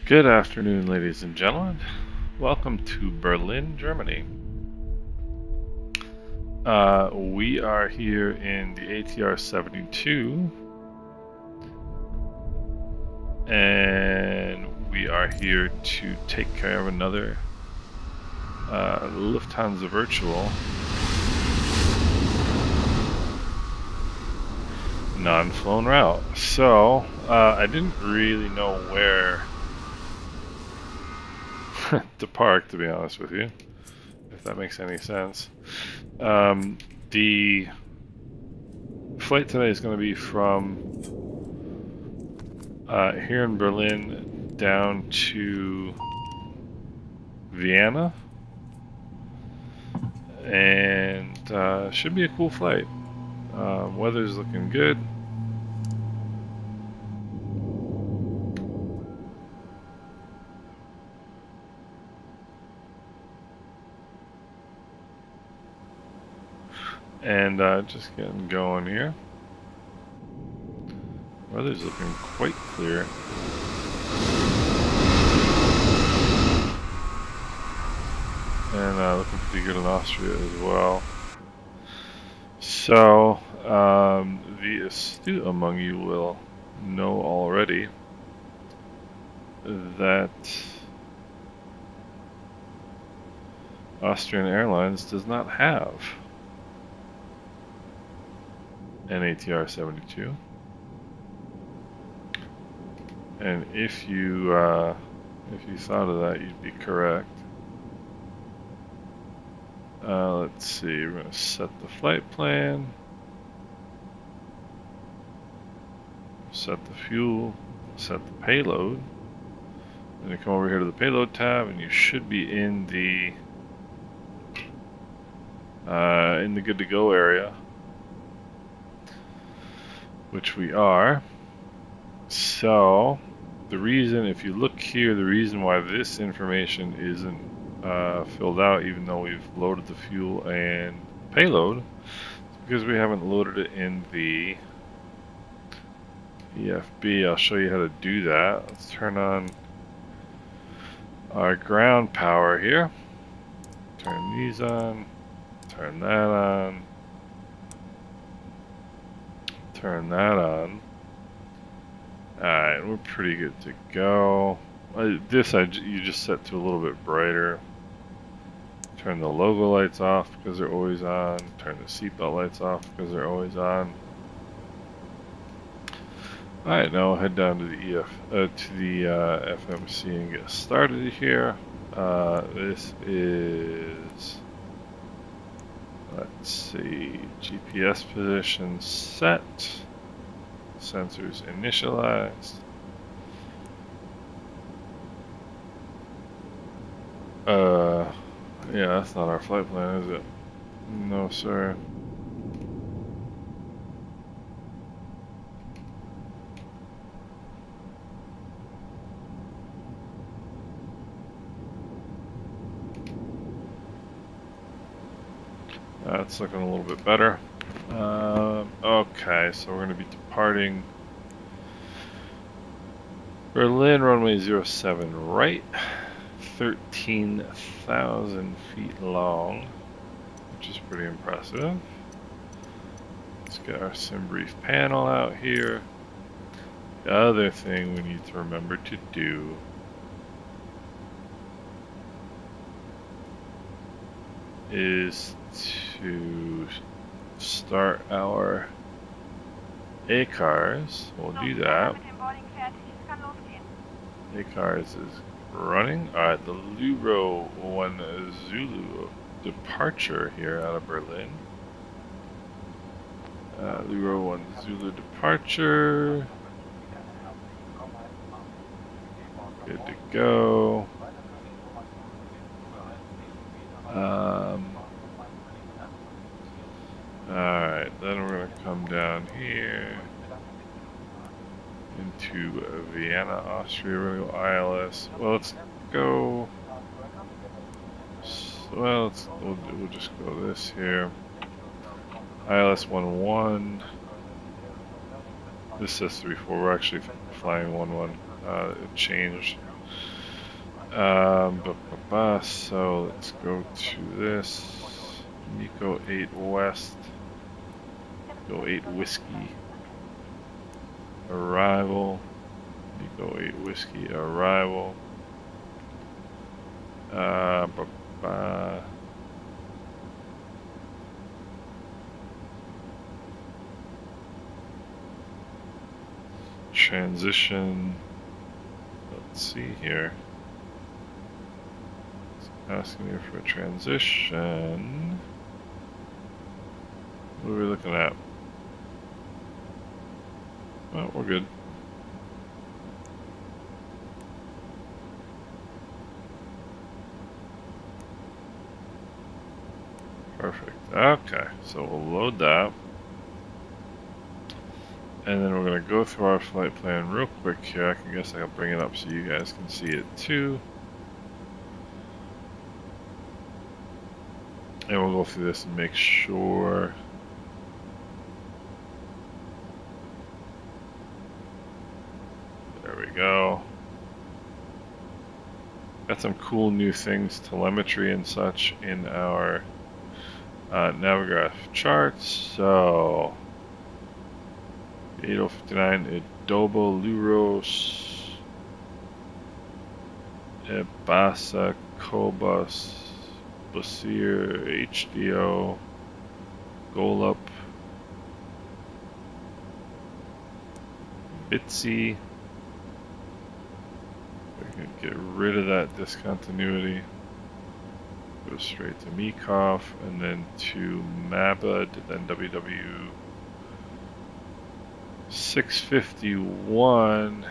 Good afternoon, ladies and gentlemen. Welcome to Berlin, Germany. We are here in the ATR72, and we are here to take care of another Lufthansa Virtual non-flown route. So, I didn't really know where to park, to be honest with you, if that makes any sense. The flight today is going to be from here in Berlin down to Vienna, and should be a cool flight. Weather's looking good. And just getting going here. Weather's looking quite clear. And looking pretty good in Austria as well. So, the astute among you will know already that Austrian Airlines does not have an ATR72, and if you thought of that, you'd be correct. Let's see, we're going to set the flight plan, set the fuel, set the payload, then you come over here to the payload tab, and you should be in the good to go area, which we are. So the reason, if you look here, the reason why this information isn't filled out, even though we've loaded the fuel and payload, is because we haven't loaded it in the EFB. I'll show you how to do that. Let's turn on our ground power here. Turn these on. Turn that on. Turn that on. Alright, we're pretty good to go. You just set to a little bit brighter. Turn the logo lights off because they're always on. Turn the seatbelt lights off because they're always on. Alright, now we'll head down to the FMC and get started here. This is, let's see, GPS position set, sensors initialized. Yeah, that's not our flight plan, is it? No, sir. That's looking a little bit better. Okay, so we're going to be departing Berlin, runway 07 right, 13,000 feet long, which is pretty impressive. Let's get our sim brief panel out here. The other thing we need to remember to do is to start our ACARS. We'll do that. ACARS is running. Alright, the Luro 1 Zulu departure here out of Berlin. Luro 1 Zulu departure. Good to go. Alright, then we're going to come down here into Vienna, Austria. We're going to go ILS. Well, let's go. Well, we'll just go this here. ILS 11. This says 34. We're actually flying 11. It changed. So let's go to this. Nico 8 West. Nico 8 Whiskey. Arrival. Nico 8 Whiskey. Arrival. Transition. Let's see here. It's asking me for a transition. What are we looking at? Well, we're good. Perfect. Okay, so we'll load that. And then we're going to go through our flight plan real quick here. I guess I'll bring it up so you guys can see it too. And we'll go through this and make sure. There we go. Got some cool new things, telemetry and such in our Navigraph charts. So 8059 Idobo Luros Ebasa Kobus Basir HDO Golub Bitsy. We can get rid of that discontinuity. Go straight to Mekoff and then to Mabud, then WW 651.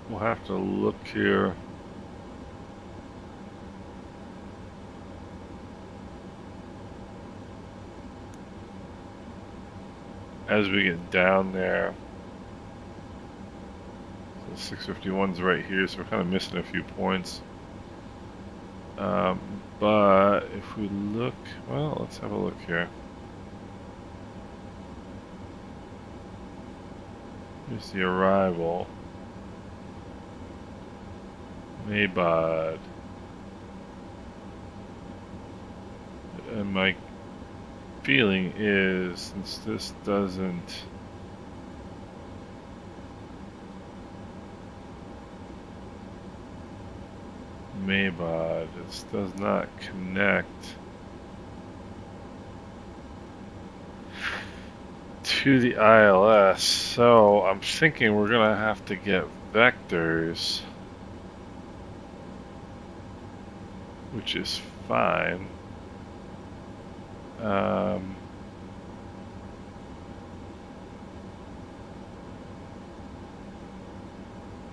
We'll have to look here. As we get down there. So 651's right here, so we're kind of missing a few points. But if we look, well, let's have a look here. Here's the arrival. Maybod. And my feeling is, since this doesn't Maybod, this does not connect to the ILS, so I'm thinking we're gonna have to get vectors, which is fine.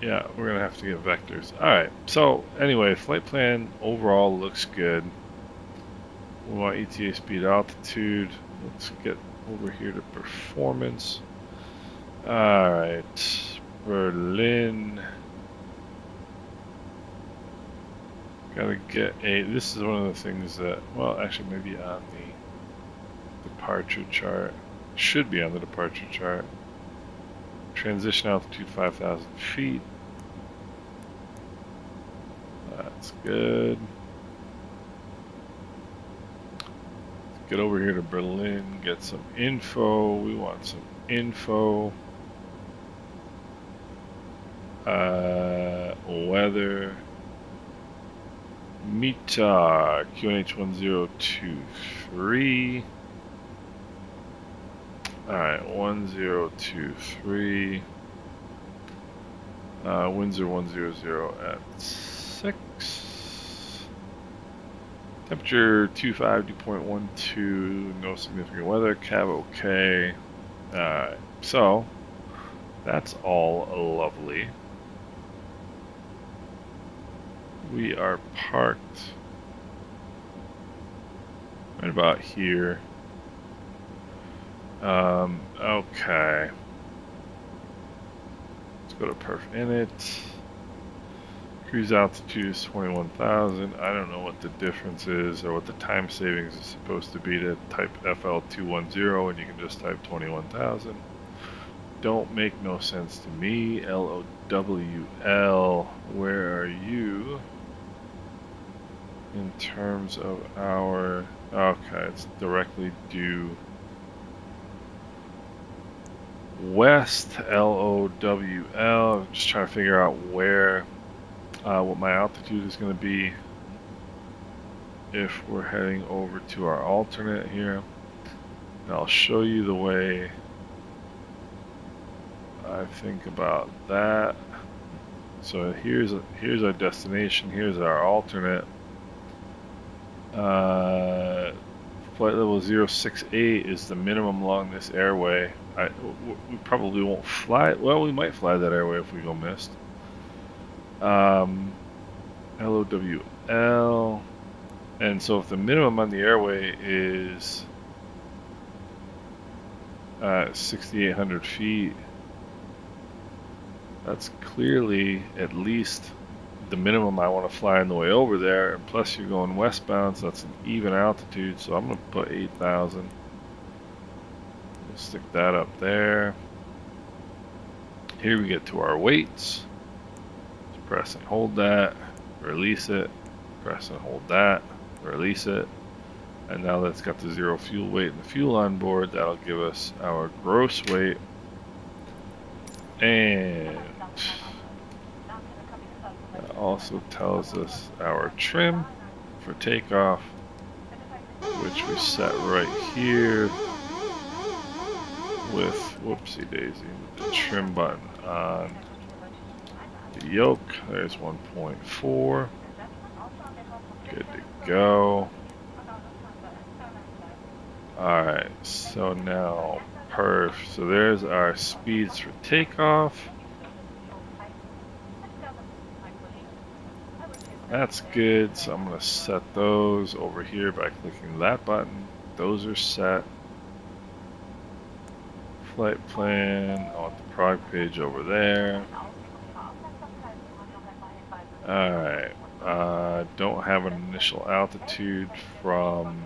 Yeah, we're gonna have to get vectors. Alright, so anyway, flight plan overall looks good. We want ETA speed altitude. Let's get over here to performance. Alright, Berlin. Gotta get a, this is one of the things that, well, actually maybe on the departure chart. Should be on the departure chart. Transition altitude 5,000 feet. That's good. Let's get over here to Berlin, get some info. We want some info. Weather. META QNH 1023. Alright, 1023. Winds are 100 at 6. Temperature 252.12. No significant weather. Cab okay. Alright, so that's all lovely. We are parked right about here. Okay. Let's go to perf init. Cruise altitude is 21,000. I don't know what the difference is or what the time savings is supposed to be to type FL210 and you can just type 21,000. don't make no sense to me. LOWL, where are you in terms of our, okay, it's directly due west. LOWL, I'm just trying to figure out where, what my altitude is going to be if we're heading over to our alternate here. And I'll show you the way I think about that. So here's our destination, here's our alternate. Flight level 068 is the minimum along this airway. We probably won't fly it. Well, we might fly that airway if we go missed. LOWL. And so if the minimum on the airway is 6,800 feet, that's clearly at least the minimum I want to fly on the way over there. And plus you're going westbound, so that's an even altitude, so I'm going to put 8,000. We'll stick that up there. Here we get to our weights. Just press and hold that, release it, press and hold that, release it. And now that's got the 0 fuel weight and the fuel on board. That'll give us our gross weight. And that also tells us our trim for takeoff, which we set right here with, whoopsie daisy, with the trim button on the yoke. There's 1.4. Good to go. Alright, so now perf. So there's our speeds for takeoff. That's good. So I'm going to set those over here by clicking that button. Those are set. Flight plan on the product page over there. Alright. Don't have an initial altitude from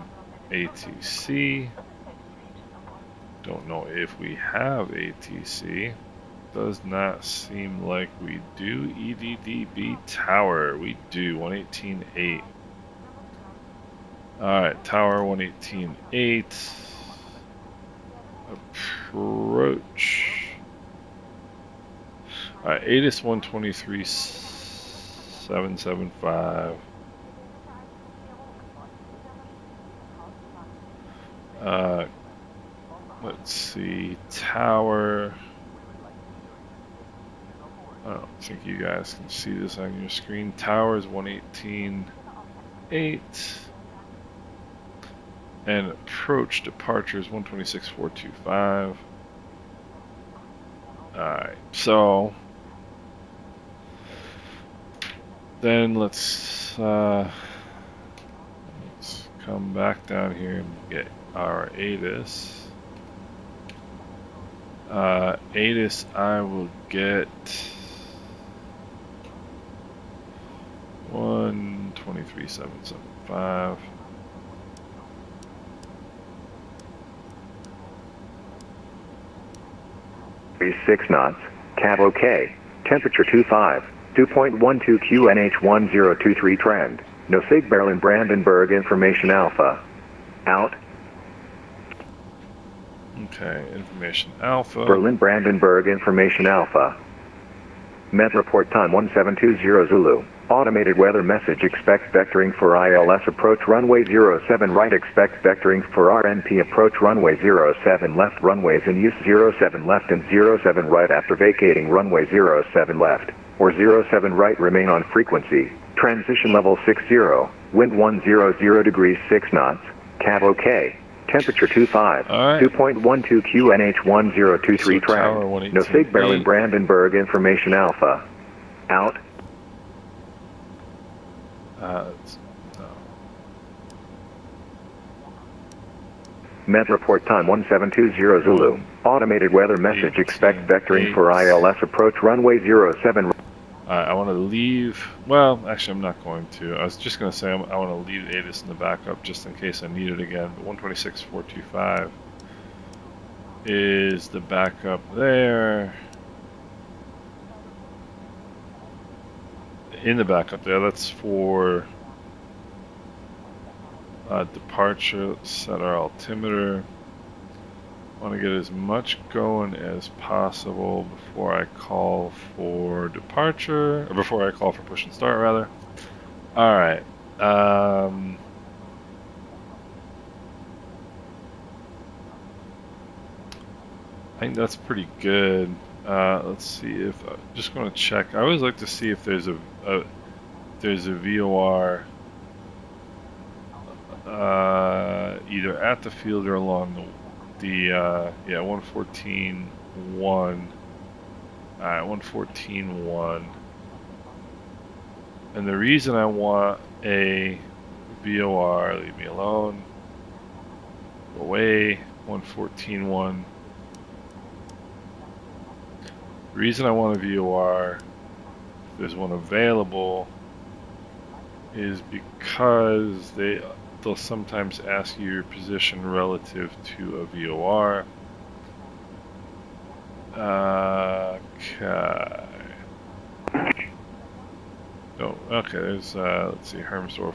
ATC. Don't know if we have ATC. Does not seem like we do. EDDB tower, we do 118.8. Alright, tower 118.8. Approach. Alright, ATIS 123.775. Let's see, tower. I don't think you guys can see this on your screen. Tower is 118.8. And approach departure is 126.425. Alright, so then let's come back down here and get our ATIS. ATIS I will get 123.775. Breeze 6 knots, cab OK, temperature 25, 2.12 QNH1023 trend, no sig Berlin Brandenburg information alpha, out. Okay, information alpha. Berlin Brandenburg information alpha. Met report time 1720 Zulu. Automated weather message, expect vectoring for ILS approach runway 07 right, expect vectoring for RNP approach runway 07 left, runways in use 07 left and 07 right after vacating runway 07 left or 07 right remain on frequency. Transition level 60, wind 100 degrees 6 knots, cab OK. Temperature 25, right. 2.12 QNH1023 trend. No sig Berlin Brandenburg information alpha. Out. No. Met report time 1720 Zulu. Automated weather message, expect vectoring for ILS approach runway 07. I want to leave, well, actually I'm not going to. I was just going to say I want to leave ATIS in the backup just in case I need it again, but 126.425. is the backup there. In the backup there, that's for departure. Set our altimeter. Want to get as much going as possible before I call for departure, or before I call for push and start rather. All right. I think that's pretty good. Let's see if I'm just going to check. I always like to see if there's a VOR either at the field or along the 114.1. Alright, 114.1. And the reason I want a VOR, leave me alone, go away, 114.1. The reason I want a VOR, if there's one available, is because they'll sometimes ask you your position relative to a VOR. Okay. Oh, okay, there's, let's see, Hermsdorf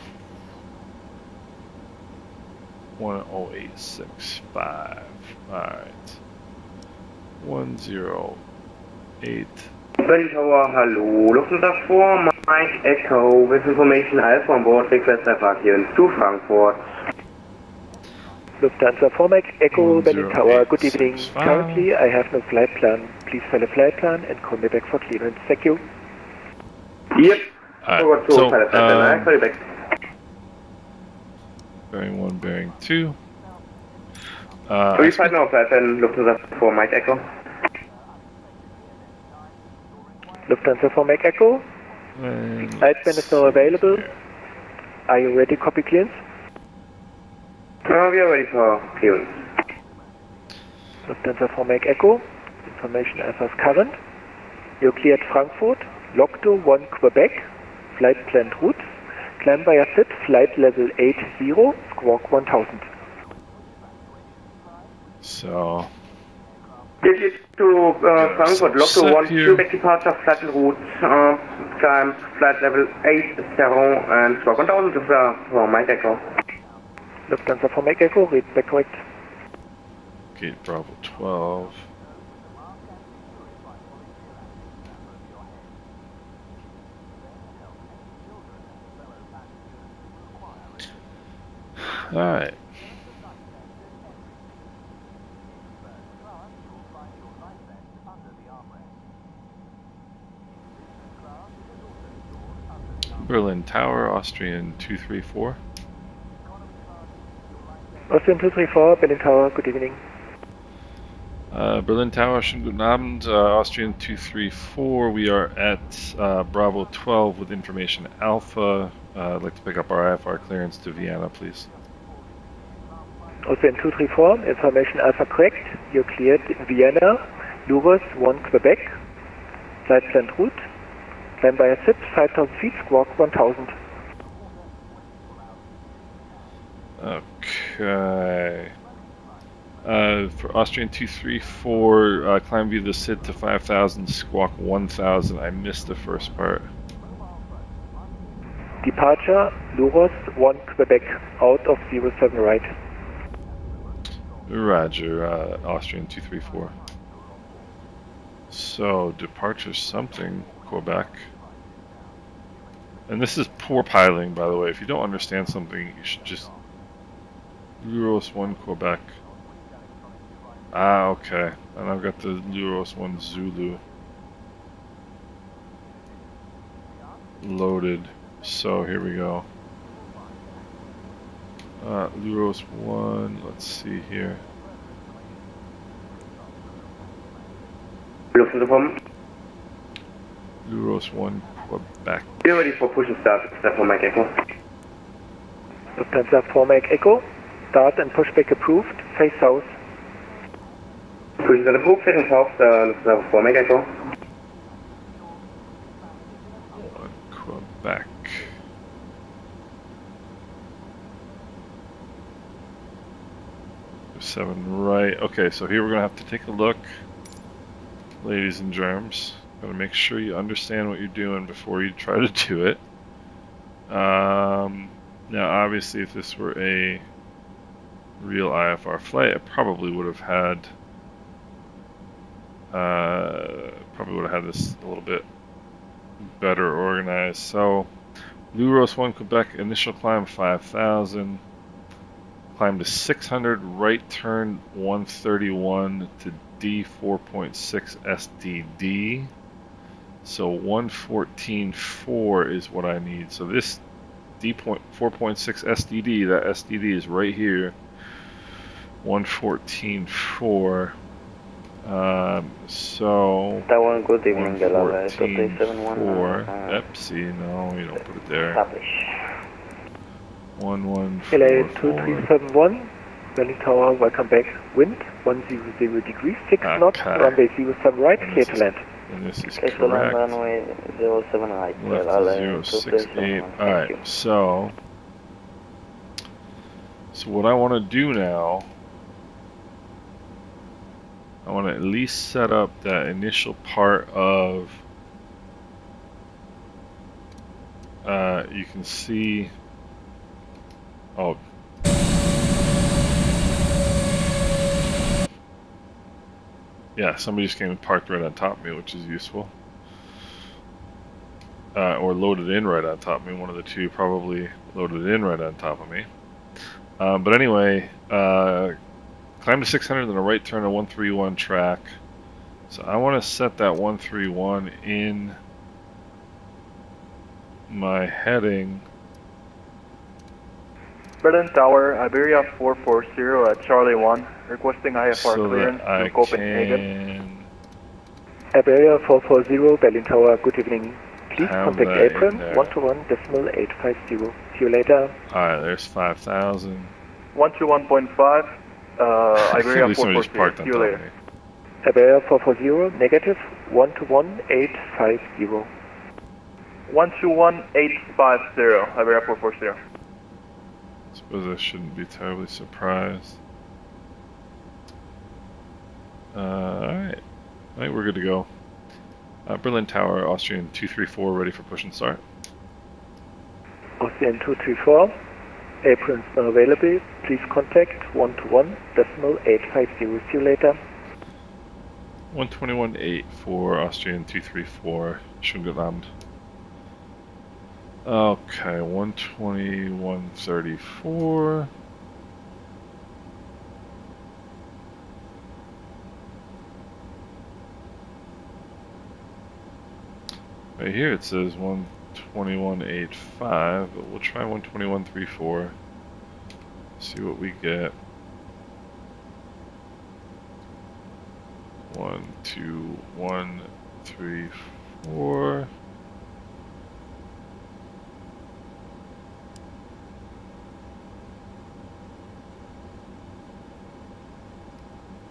10865. Alright. 108. Berlin Tower, hallo. Lufthansa 4, Mike Echo, with information Alpha on board, request FR Clearance to Frankfurt. Lufthansa 4, Mike Echo, Berlin Tower, good evening. Currently, I have no flight plan. Please find a flight plan and call me back for clearance. Thank you. Yep. Alright, so, call you back. bearing 1, bearing 2. 35 now, flight plan, Lufthansa 4, Mike Echo. Lufthansa 4, Mike Echo. Flight plan is now available. Are you ready? Copy clearance. We are ready for clearance. Lufthansa 4, Mike Echo. Information Alpha is current. You're cleared Frankfurt. LOC 1 Quebec. Flight planned route. Climb via SIT. Flight level 80. Squawk 1000. So. Get to Frankfurt, LOC 1 Quebec departure, flight route, climb flight level 80 and squawk 1000 for Mike Echo. Lufthansa 4, Mike Echo. Read back correct. Gate Bravo 12. Alright. Berlin Tower, Austrian 234. Austrian 234, Berlin Tower, good evening. Berlin Tower, schönen guten Abend, Austrian 234. We are at Bravo 12 with information Alpha. I'd like to pick up our IFR clearance to Vienna, please. Austrian 234, information Alpha correct. You're cleared Vienna, Luros 1 Quebec. Flight planned route. Climb via SIT, 5000 feet, squawk 1000. Okay. For Austrian 234, climb via the SIT to 5000, squawk 1000. I missed the first part. Departure, Luros 1 Quebec, out of 07 right. Roger, Austrian 234. So, departure something, Quebec. And this is poor piloting, by the way. If you don't understand something, you should just... Luros 1 Quebec. Ah, okay. And I've got the Luros 1 Zulu loaded. So, here we go. Luros 1, let's see here. Luros 1 Quebec. We're ready for push and start for Mike Echo. Lufthansa 4 Mike Echo. Start and pushback approved. Face south. Push and start approved. Face south. Lufthansa 4 Mike Echo. 1 Quebec. 07 right. Okay, so here we're going to have to take a look, ladies and germs. Got to make sure you understand what you're doing before you try to do it. Now, obviously, if this were a real IFR flight, I probably would have had this a little bit better organized. So, Luros 1 Quebec, initial climb 5,000, climb to 600, right turn 131 to D4.6 SDD. So 114.4 is what I need. So this D4.6 SDD, that SDD is right here, 114.4. So Tower, good evening, Delaware, 114.4. Epsi, no, you don't put it there. Establish. 114.4. LA 2371, Berlin Tower, welcome back. Wind 100 degrees, 6 knots, runway 07 right, clear to land. And this is Okay, correct. Runway 07 right. Left 068. Alright, so what I want to do now, I want to at least set up that initial part of, you can see, oh, yeah, somebody just came and parked right on top of me, which is useful. Or loaded in right on top of me, one of the two probably loaded in right on top of me. But anyway, climb to 600, then a right turn to 131 track. So I want to set that 131 in my heading. Berlin Tower, Iberia 440 at Charlie 1, requesting IFR clearance to Copenhagen. Iberia 440, Berlin Tower, good evening. Please contact apron 121.850. See you later. Alright, there's 5,000. 121.5, Iberia 440. See you later. Iberia 440, negative 121.850. 121.850, Iberia 440. I suppose I shouldn't be terribly surprised. Alright, I think we're good to go. Berlin Tower, Austrian 234, ready for push and start. Austrian 234, aprons not available. Please contact 121.850. See you later. 121.8 for Austrian 234, schönen guten Abend. Okay, 121.34. Right here it says 121.85, but we'll try 121.34. See what we get. 1, 2, 1, 3, 4.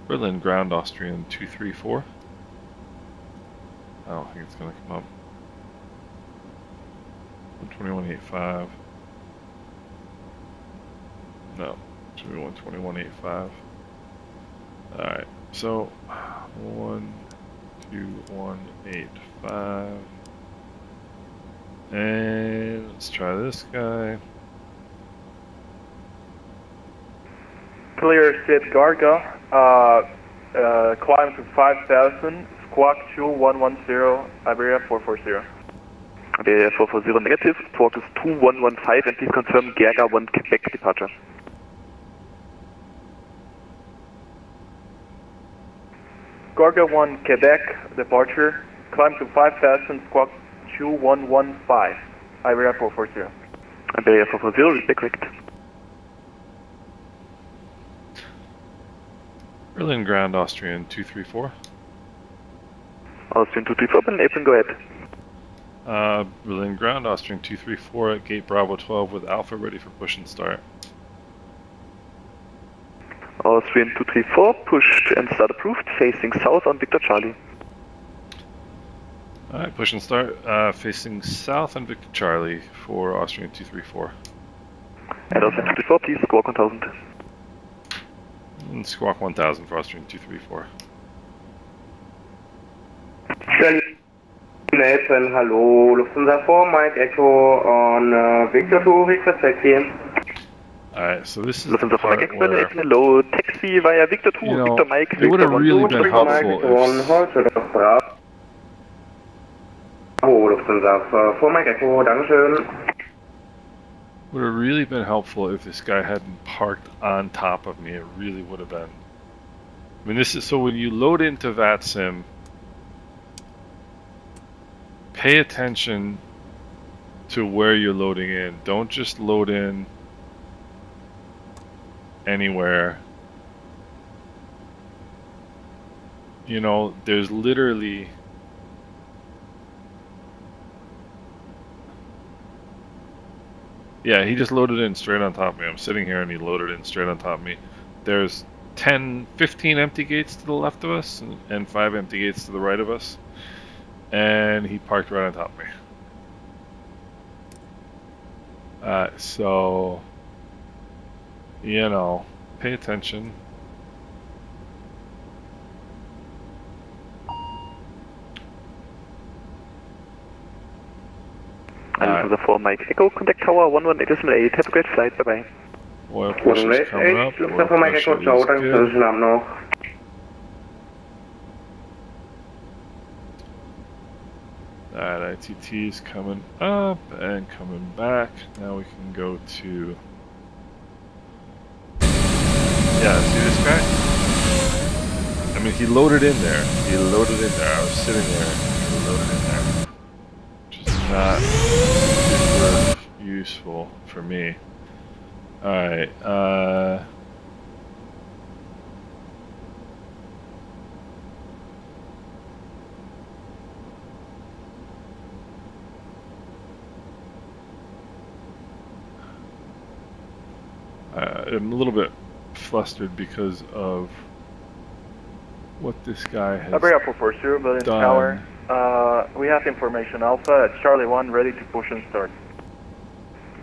Berlin ground Austrian 234. I don't think it's gonna come up. 121.85. No, should be 121.85. Alright, so 121.85. And let's try this guy. Clear set Garga, climb to 5,000, squawk 2110, Iberia 440. Iberia 440 negative, squawk is 2115 and please confirm Gerga 1 Quebec departure. Garga 1 Quebec departure, climb to 5,000, squawk 2115, Iberia 440. Iberia 440, repeat correct. Berlin ground Austrian 234. Austrian 234, Berlin apron, go ahead. Berlin ground Austrian 234 at gate Bravo 12 with Alpha ready for push and start. Austrian 234, push and start approved, facing south on Victor Charlie. Alright, push and start, facing south on Victor Charlie for Austrian 234. And Austrian 234, please squawk 1000. And Squawk 1000 for Austrian 234. Nathan, hello, Lufthansa 4, Mike Echo on Victor 2, request taxi. Alright, so this is Lufthansa 4, Mike Echo, Nathan, hello, taxi via Victor 2, Victor Mike, it would have really been helpful Lufthansa 4, Mike Echo, Dankeschön. Would have really been helpful if this guy hadn't parked on top of me. It really would have been. I mean, this is so when you load into VATSIM, pay attention to where you're loading in. Don't just load in anywhere. You know, there's literally yeah, he just loaded in straight on top of me. I'm sitting here and he loaded in straight on top of me. There's 15 empty gates to the left of us and 5 empty gates to the right of us. And he parked right on top of me. So, you know, pay attention. Lufthansa 4, Mike Echo, contact tower 118.8, have a great flight, bye bye. Oil pressure's coming up. Lufthansa 4, Mike Echo, ciao, danke für den Abend noch. Alright, ITT's coming up and coming back. Now we can go to... Yeah, see this guy? I mean, he loaded in there. He loaded in there. I was sitting there. He loaded in there. Which is not super useful for me. Alright, I'm a little bit flustered because of what this guy has Aviate 440, Berlin Tower. We have information Alpha at Charlie 1, ready to push and start.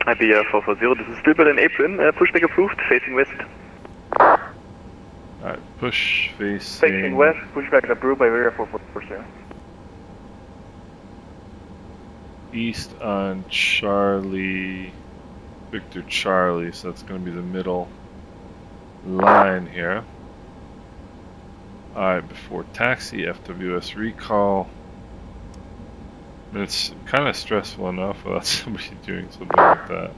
Aviate 440, this is still Berlin Apron, pushback approved, facing west. Alright, push facing west, pushback approved by Aviate 440. East on Charlie, Victor Charlie, so that's going to be the middle line here. Alright, before taxi, FWS recall. And it's kind of stressful enough without somebody doing something like that.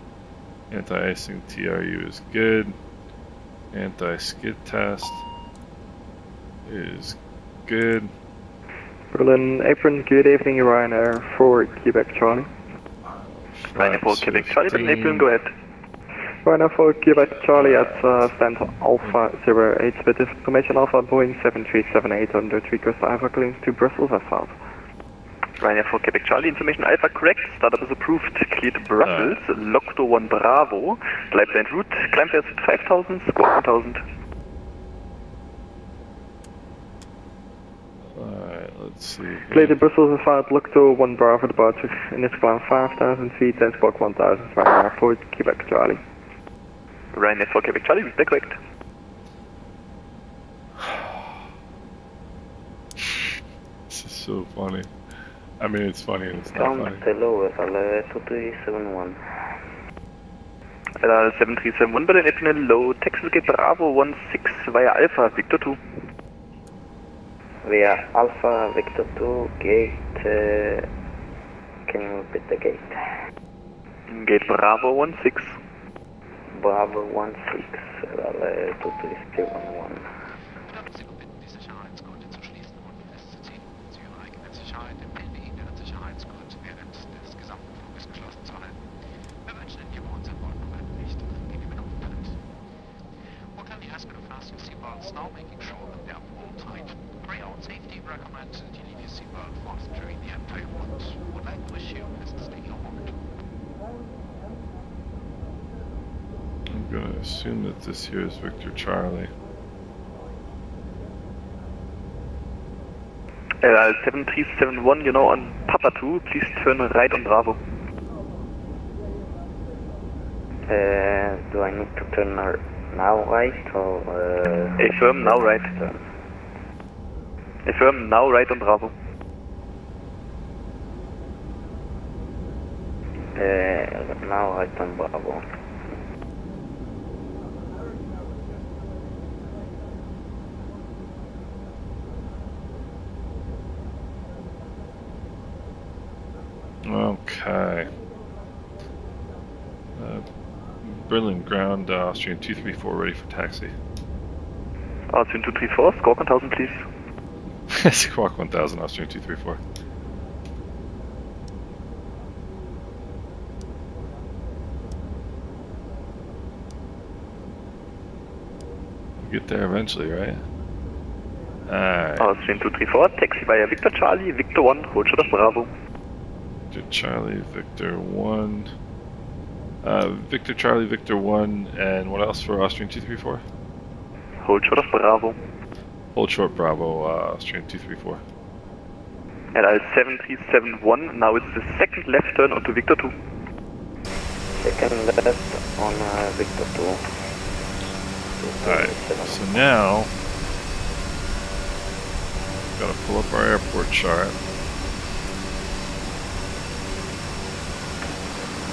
Anti-icing TRU is good. Anti-skid test is good. Berlin Apron, good evening, Ryanair for Quebec Charlie. Ryanair for Quebec Charlie, Berlin Apron, go ahead. Ryanair for Quebec Charlie at stand Alpha 08 with information Alpha Boeing 7378 under 3 coast IFR Clearance to Brussels asphalt. Ryanair for Quebec Charlie, information Alpha correct, startup is approved, cleared Brussels, LOC 1 Bravo, bleibt en route, climb fast 5000, squawk 1000. Alright, let's see. Cleared Brussels asphalt, LOC 1 Bravo departure, initial climb 5000 feet and squawk 1000, Ryanair for Quebec Charlie. Ryanair for Quebec Charlie, is that correct? This is so funny. I mean, it's funny and it's not funny. Hello, FL 2371. FL 7371, Berlin Apron, low, Texas Gate Bravo 16 via Alpha, Victor 2. Via Alpha, Victor 2, gate, can you repeat the gate? Gate Bravo 16. Bravo 16, FL 2371. Now making sure that they are all tight. Pray out safety, recommend that you leave your seatbelt fastened during the entire route. Would like to wish you a pleasant stay along. I'm going to assume that this here is Victor Charlie. 7371, you know, on Papa 2, please turn right on Bravo. Do I need to turn now right or... Affirm now right. Affirm now right on Bravo. Now right on Bravo. Okay. Berlin ground, Austrian 234 ready for taxi. Austrian 234, squawk 1000 please. Squawk 1000, Austrian 234. We'll get there eventually, right? Alright. Austrian 234, taxi via Victor Charlie, Victor 1, hold short of Bravo. Victor Charlie, Victor 1. Victor Charlie, Victor 1, and what else for Austrian 234? Hold short of Bravo. Hold short Bravo, Austrian 234. And ILS 7371, now it's the second left turn onto Victor 2. Second left on Victor 2. Alright, so now, gotta pull up our airport chart.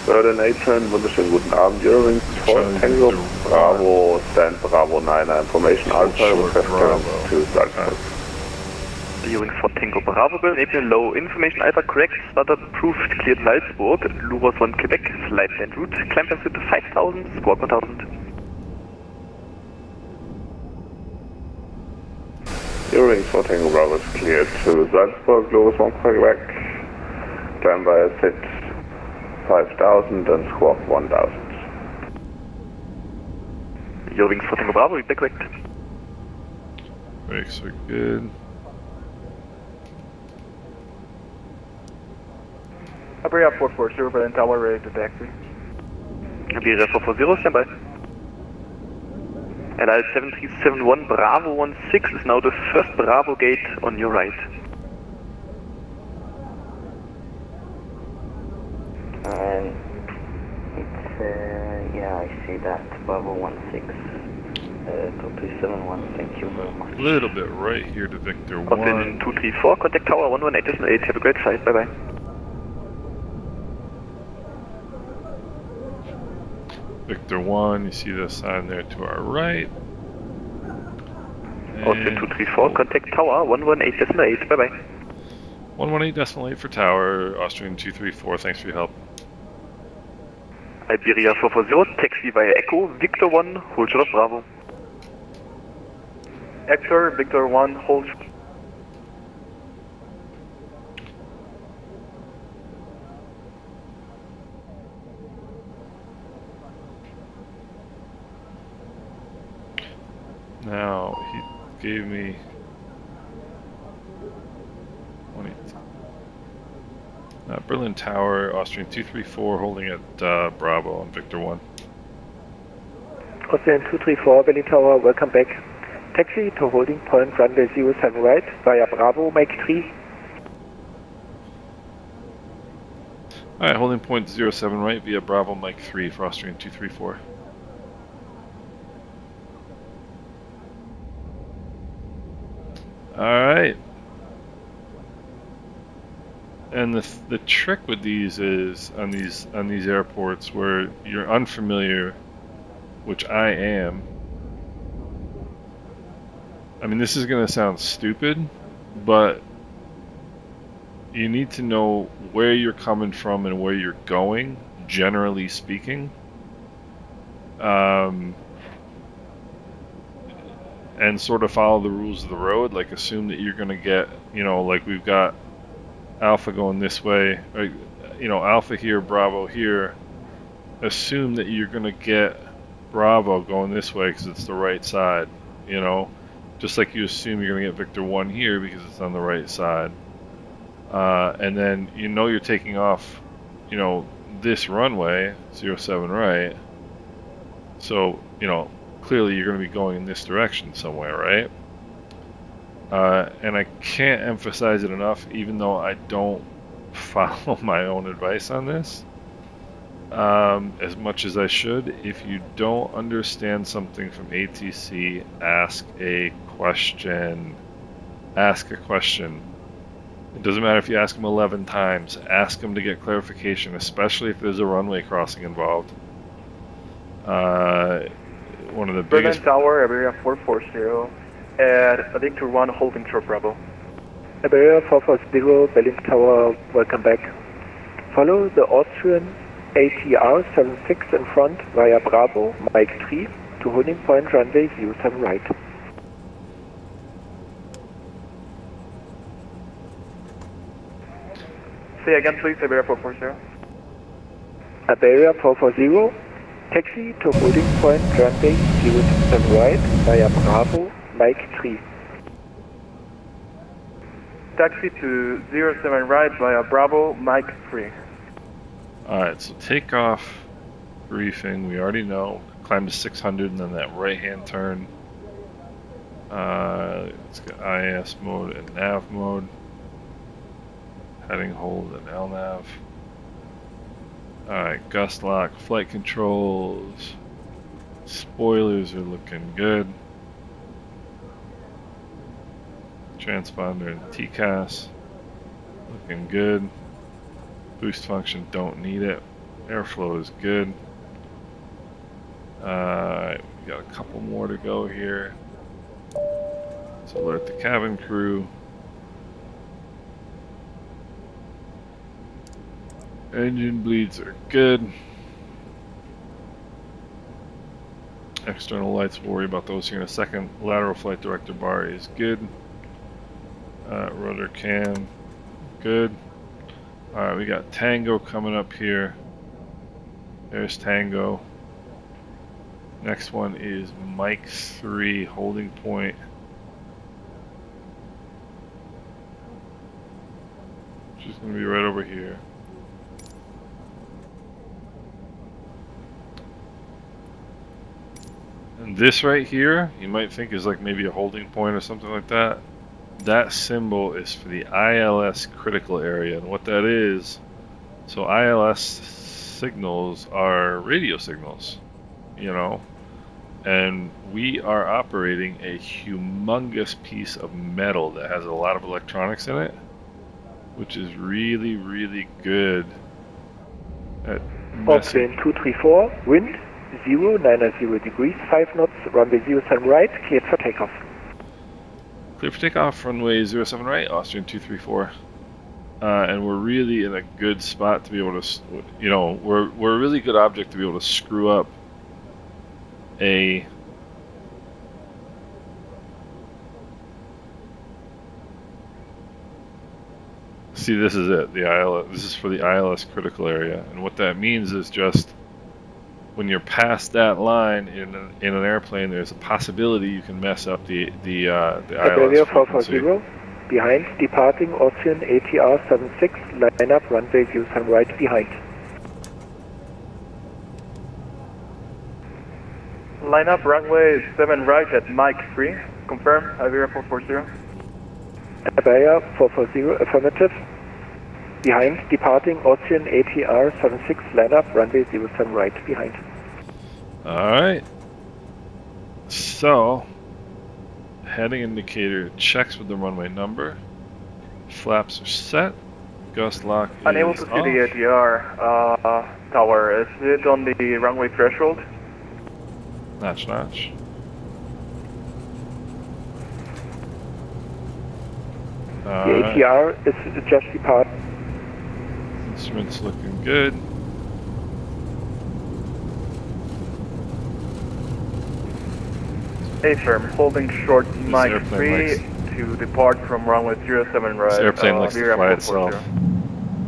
Berlin 810, wunderschönen guten Abend. Eurowings for Tango Bravo, stand Bravo 9, information Alpha, request clearance to Salzburg. Eurowings for Tango Bravo, Berlin 810, low, information Alpha correct, startup approved, cleared Salzburg, Luros 1 Quebec, flight and route, climb pursuit to 5000, squawk 1000. Eurowings for Tango Bravo is cleared to Salzburg, Luros 1 Quebec, climb via SIT 5000 and squawk 1000. Eurowings for Tango Bravo, be correct. Brakes are good. Iberia 440, Berlin Tower, ready to taxi. Iberia 440, stand by. And ILS 7371, Bravo 16 is now the first Bravo gate on your right. And it's, yeah, I see that. Bravo 16. 2371, thank you very much. A little bit right here to Victor 1. Austin 234, contact tower 118.8, have a great flight, bye bye. Victor 1, you see the sign there to our right. Austin 234, contact tower 118.8, bye bye. 118.8 for tower, Austrian 234, thanks for your help. Iberia 440, taxi via Echo, Victor 1, hold short of Bravo. Hector, Victor 1, hold. Now, he gave me 20. Berlin Tower, Austrian 234, holding at Bravo on Victor 1. Austrian 234, Berlin Tower, welcome back. Taxi to holding point runway 07 right, via Bravo, Mike 3. Alright, holding point 07 right via Bravo, Mike 3 for Austrian 234. Alright. And the trick with these is on these airports where you're unfamiliar, which I am. I mean, this is going to sound stupid, but you need to know where you're coming from and where you're going, generally speaking. And sort of follow the rules of the road, like assume that you're going to get, you know, like we've got Alpha going this way, or, you know, Alpha here, Bravo here. Assume that you're going to get Bravo going this way because it's the right side, you know. Just like you assume you're going to get Victor 1 here because it's on the right side. And then you know you're taking off, you know, this runway, 07 right. So, you know, clearly you're going to be going in this direction somewhere, right? And I can't emphasize it enough, even though I don't follow my own advice on this. as much as I should. If you don't understand something from ATC, ask a question. Ask a question. It doesn't matter if you ask them 11 times. Ask them to get clarification, especially if there's a runway crossing involved. One of the biggest... Berlin Tower, Iberia 440, at Victor 1, holding short Bravo. Iberia 440, Berlin Tower, welcome back. Follow the Austrian ATR72 in front via Bravo, Mike 3, to holding point runway 07 right. Say again please, Iberia 440. Iberia 440, taxi to holding point runway 07 right via Bravo, Mike 3. Taxi to 07 right via Bravo, Mike 3. Alright, so takeoff briefing, we already know. Climb to 600 and then that right hand turn. It's got IS mode and nav mode. Heading hold and LNAV. Alright, gust lock, flight controls. Spoilers are looking good. Transponder and TCAS looking good. Boost function, don't need it. Airflow is good. We got a couple more to go here. Let's alert the cabin crew. Engine bleeds are good. External lights, we'll worry about those here in a second. Lateral flight director bar is good. Rudder cam, good. Alright, we got Tango coming up here. There's Tango. Next one is Mike 3, holding point. Which is going to be right over here. And this right here, you might think is like maybe a holding point or something like that. That symbol is for the ILS Critical Area, and what that is, so ILS signals are radio signals, you know, and we are operating a humongous piece of metal that has a lot of electronics in it, which is really, really good at Plane 234, wind 090 degrees, 5 knots, runway 07 right, cleared for takeoff. Clear for takeoff, runway 07 right, Austrian 234. And we're really in a good spot to be able to, you know, we're a really good object to be able to screw up a see, this is it, the ILS, this is for the ILS Critical Area, and what that means is just when you're past that line in an airplane, there's a possibility you can mess up the ILS frequency. Behind, departing Austrian ATR76, line up runway 07 right behind. Line up runway 7 right at Mike 3. Confirm, Iberia 440. Iberia 440, affirmative. Behind, departing Austrian ATR76, line up runway 07 right behind. Alright. So, heading indicator checks with the runway number. Flaps are set. Gust lock is unable to see off. the ATR tower. Is it on the runway threshold? Notch, notch. The ATR is just departed. Instruments looking good. A-firm, holding short Mike 3 to depart from runway 07 right. This airplane likes to fly itself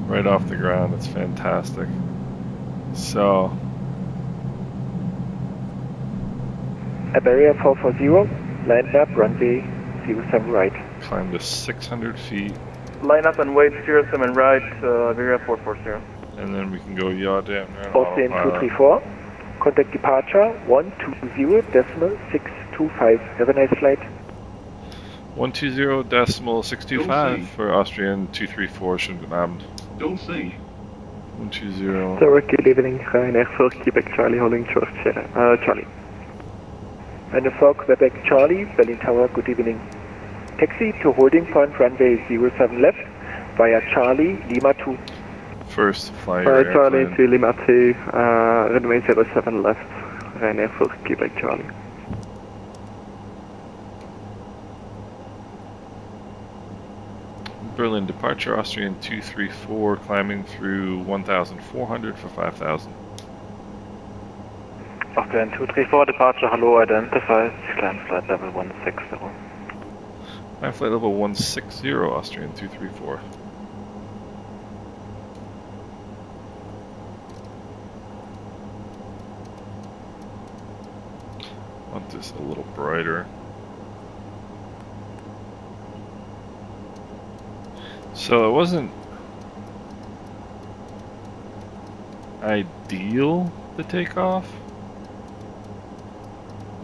right off the ground. It's fantastic. So, Iberia 440, line up runway 07 right. Climb to 600 feet. Line up and wait 07 right, Iberia 440. And then we can go yaw down. Austrian 234, contact departure 120.625. Have a nice flight. 120.625 for Austrian 234. Schönen guten Abend. Don't say. 120. Tower, good evening. Ryanair for Quebec Charlie holding short Charlie. Ryanair for Quebec Charlie, Berlin Tower, good evening. Taxi to holding point runway 07 left via Charlie, Lima 2. First, fly your Charlie airplane. to Lima 2, runway 07 left, Ryanair for Quebec Charlie. Berlin departure, Austrian 234, climbing through 1,400 for 5,000. Austrian 234, departure, hello, identified, climb flight level 160. Climb flight level 160, Austrian 234. Want this a little brighter. So it wasn't ideal, the takeoff.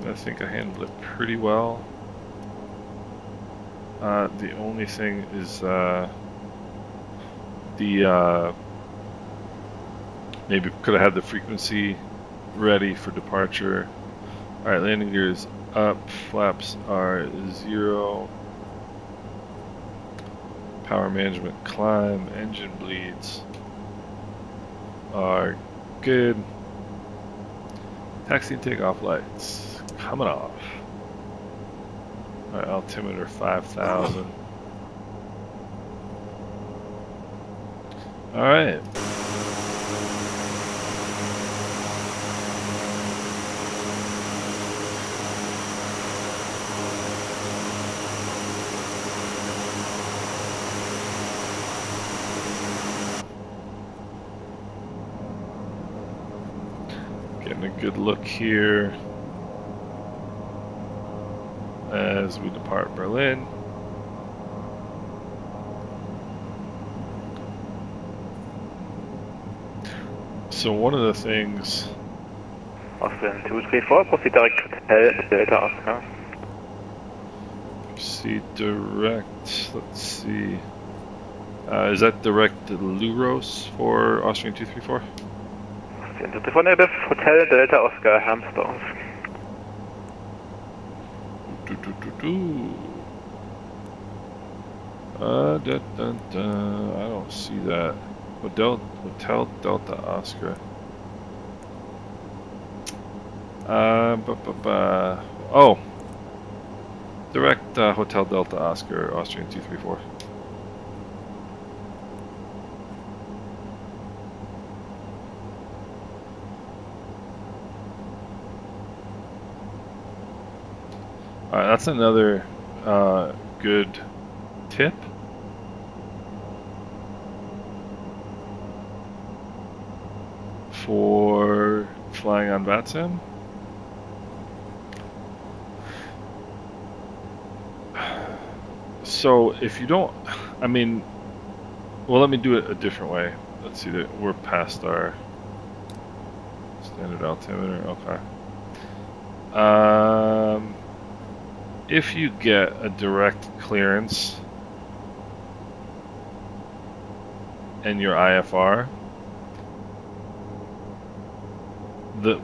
I think I handled it pretty well. The only thing is maybe could have had the frequency ready for departure. Alright, landing gears up, flaps are 0. Power management climb, engine bleeds are good. Taxi and takeoff lights coming off. Alright, altimeter 5,000. Alright. Getting a good look here as we depart Berlin. So one of the things... Austrian 234, proceed direct Hotel Delta Oscar. Proceed direct, let's see. Is that direct Luros for Austrian 234? Austrian 234 native, Hotel Delta Oscar, Hamsdorf. I don't see that. Hotel Delta Oscar. Oh, direct Hotel Delta Oscar, Austrian 234. That's another good tip. For flying on VATSIM. So if you don't, I mean, well, let me do it a different way. Let's see that we're past our standard altimeter. Okay. If you get a direct clearance and your IFR,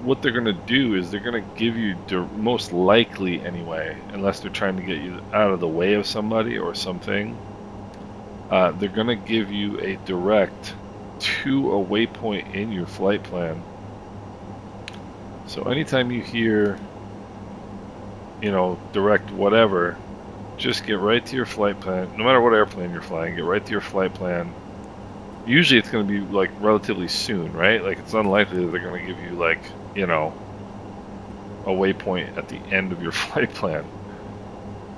what they're going to do is they're going to give you, most likely anyway, unless they're trying to get you out of the way of somebody or something, they're going to give you a direct to a waypoint in your flight plan. So anytime you hear, you know, direct whatever, just get right to your flight plan. No matter what airplane you're flying, get right to your flight plan. Usually it's going to be like relatively soon, right? Like it's unlikely that they're going to give you like, you know, a waypoint at the end of your flight plan.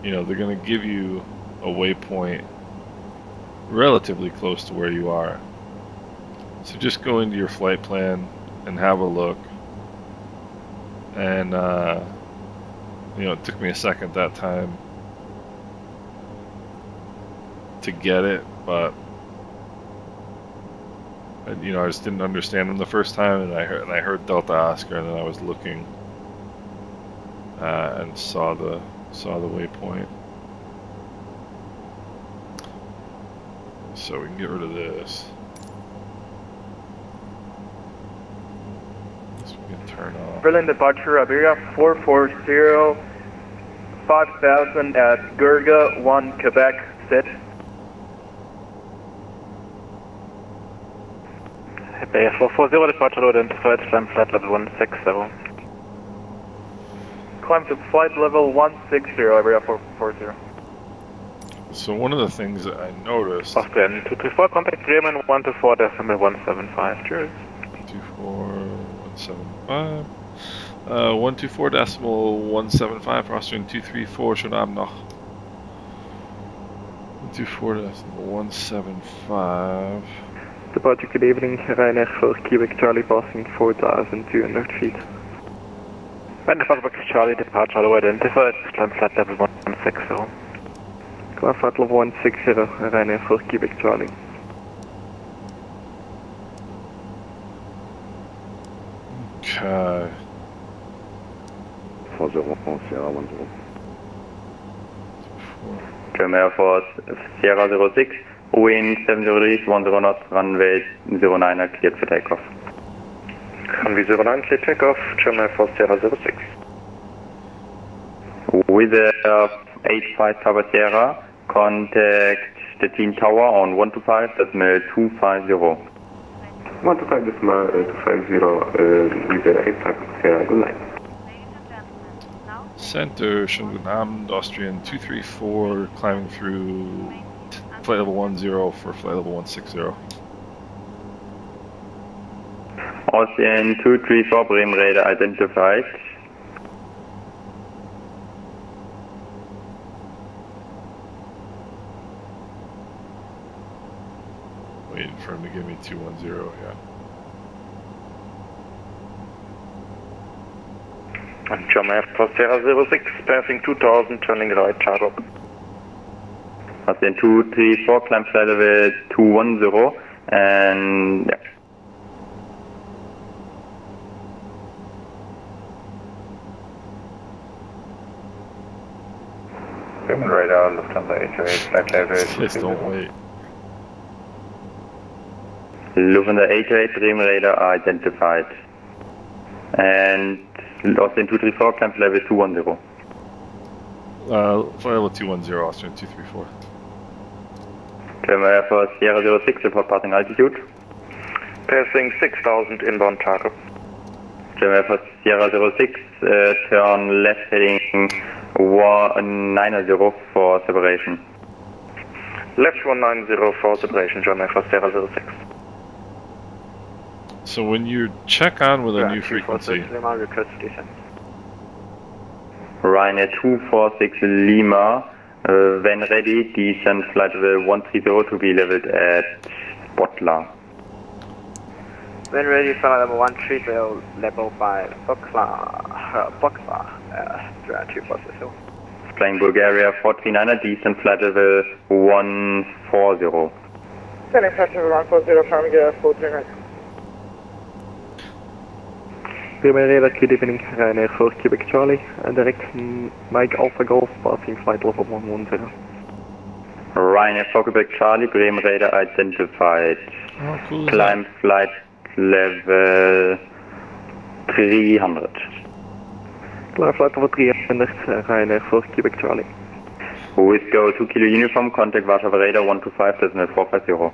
You know, they're going to give you a waypoint relatively close to where you are. So just go into your flight plan and have a look. And, you know, it took me a second that time to get it, but you know, I just didn't understand them the first time, and I heard Delta Oscar, and then I was looking and saw the waypoint. So we can get rid of this. turn off. Berlin departure, Iberia 440, 5000 at Gurga 1 Quebec, sit. Iberia 440, departure low identified, climb flight level 160. Climb to flight level 160, Iberia 440. So one of the things that I noticed... Austrian 234, contact Bremen 124.175, cheers. 124.175. 124.175 for Austrian 234, schönen Abend noch. 124.175. Departure, good evening, Ryanair for Quebec Charlie passing 4,200 feet. Ryanair for Quebec Charlie, departure low identified, climb flight level 160. Climb flight level 160, Ryanair for Quebec Charlie. Okay. 40 Sierra 10. German Air Force Sierra 06, wind 703, 10 knots, runway 09 cleared for takeoff. Runway 09 cleared takeoff, German Air Force Sierra 06. With the 85 Tower Sierra, contact the Team Tower on 125.250. 125.250 with the 85 Sierra, good night. Center, schönen guten Abend, Austrian 234, climbing through flight level 10 for flight level 160. Austrian 234, Bremen radar identified. Waiting for him to give me 210, yeah. German Air Force Sierra 06, passing 2000, turning right, chart up. Austrian 234, climb flight level 210, and yeah. Bremen radar, Lufthansa 808, flight level. Please don't wait. Lufthansa 808, Bremen radar identified. And Austrian 234, climb level 210. Flight level 210, Austrian 234. German Air Force Sierra 06, report passing altitude. Passing 6000, inbound target. German Air Force Sierra 06, turn left heading 190 for separation. Left 190 for separation, German Air Force Sierra 06. So when you check on with a new frequency, Ryanair 246 Lima, when ready, descend flight level 130 to be leveled at Botla. When ready, flight level 130, level by Botla, 240. Flying Bulgaria 439, descend flight level 140. Sending flight level 140, coming 439. Bremen radar, good evening, Ryanair for Quebec Charlie, and direct Mike Alpha Golf, passing flight level 110. Ryanair for Quebec Charlie, Bremen radar identified. Oh, cool. Climb flight level 300. Climb flight level 300, Ryanair for Quebec Charlie. With go 2 kilo uniform, contact Warsaw radar 125.450.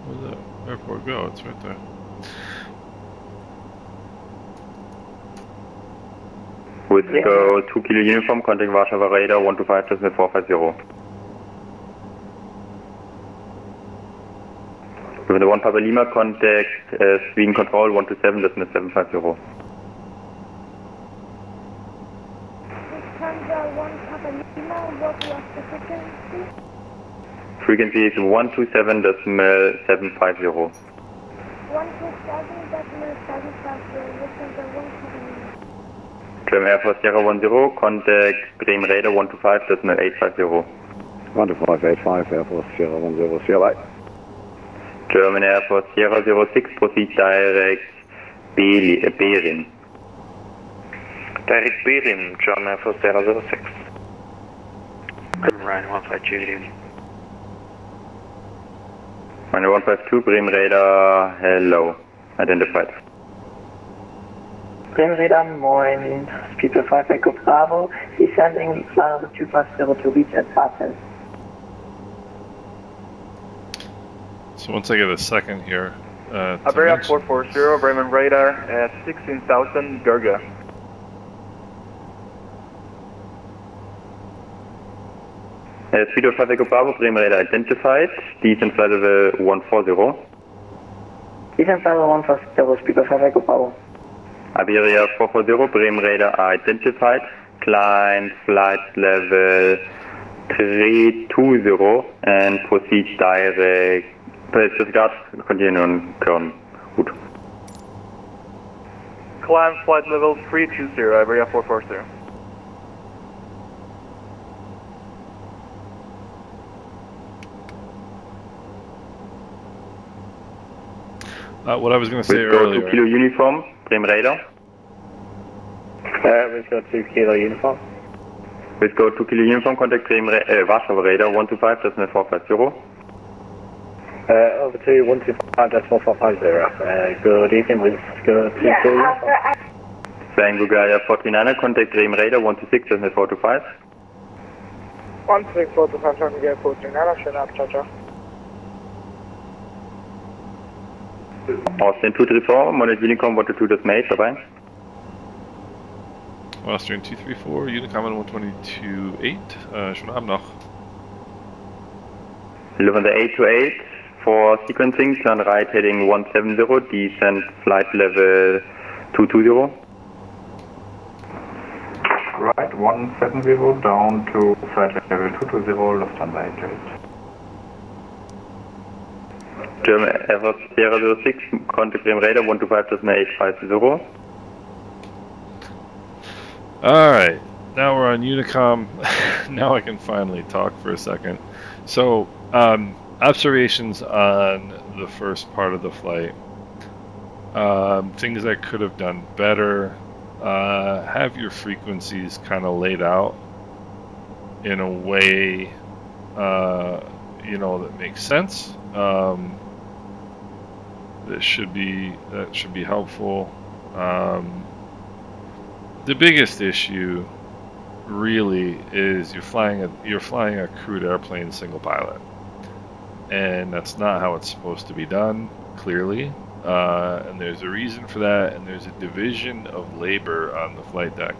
Where's that airport go? It's right there. With go 2 kilo uniform, contact Warsaw radar 125.450. With the 1 Papa Lima, contact Sweden Control 127.750. Lufthansa 1 Papa Lima, what was the frequency? Frequency is 127.750. 127.750, German Air Force Sierra 10, contact Bremen radar 125.850. 12585, Air Force Sierra 10, Sierra. German Air Force Sierra 06, proceed direct Berin. Direct Berin, German Air Force Sierra 06. Ryan 152. Ryan 152, Bremen radar, hello, identified. Bremenradar, moin, Speedway 5 Echo Bravo, descending 250 to reach at VATSIM. So once I get a second here, Iberia 440, Bremen radar at 16,000 Gerga. Speedway 5 Echo Bravo, Bremen radar identified, descent flight level 140. Descent flight level 140, Speedway 5 Echo Bravo. Iberia 440, Bremen radar identified, climb flight level 320 and proceed direct, disregard, continue on current route. Climb flight level 320, Iberia 440. What I was going to say Let's earlier. go to Kilo Uniform, Bremen radar. Let's go to Kilo Uniform. Let's go to Kilo Uniform, contact Warsaw radar 125.450. Over to 125.450. Good evening, let's go to Kilo Uniform. Flying Bulgaria 49er, contact Bremen radar 126.425. 16425, trying to get 49er, schönen Abend, ciao, ciao. Austrian 234, Monit Unicom 122.8, bye-bye. Austrian 234, Unicom 122.8, schönen Abend noch. Live on the 828 for sequencing, turn right heading 170, descent flight level 220. Right 170 down to flight level 220, Lufthansa 88. German FMC Sierra 06, contact Bremen radar 125.850. Alright, now we're on Unicom. Now I can finally talk for a second. So, observations on the first part of the flight. Things I could have done better. Have your frequencies kind of laid out in a way, you know, that makes sense. That should be helpful. The biggest issue really is you're flying a crewed airplane single pilot, and that's not how it's supposed to be done, clearly. And there's a reason for that, and there's a division of labor on the flight deck.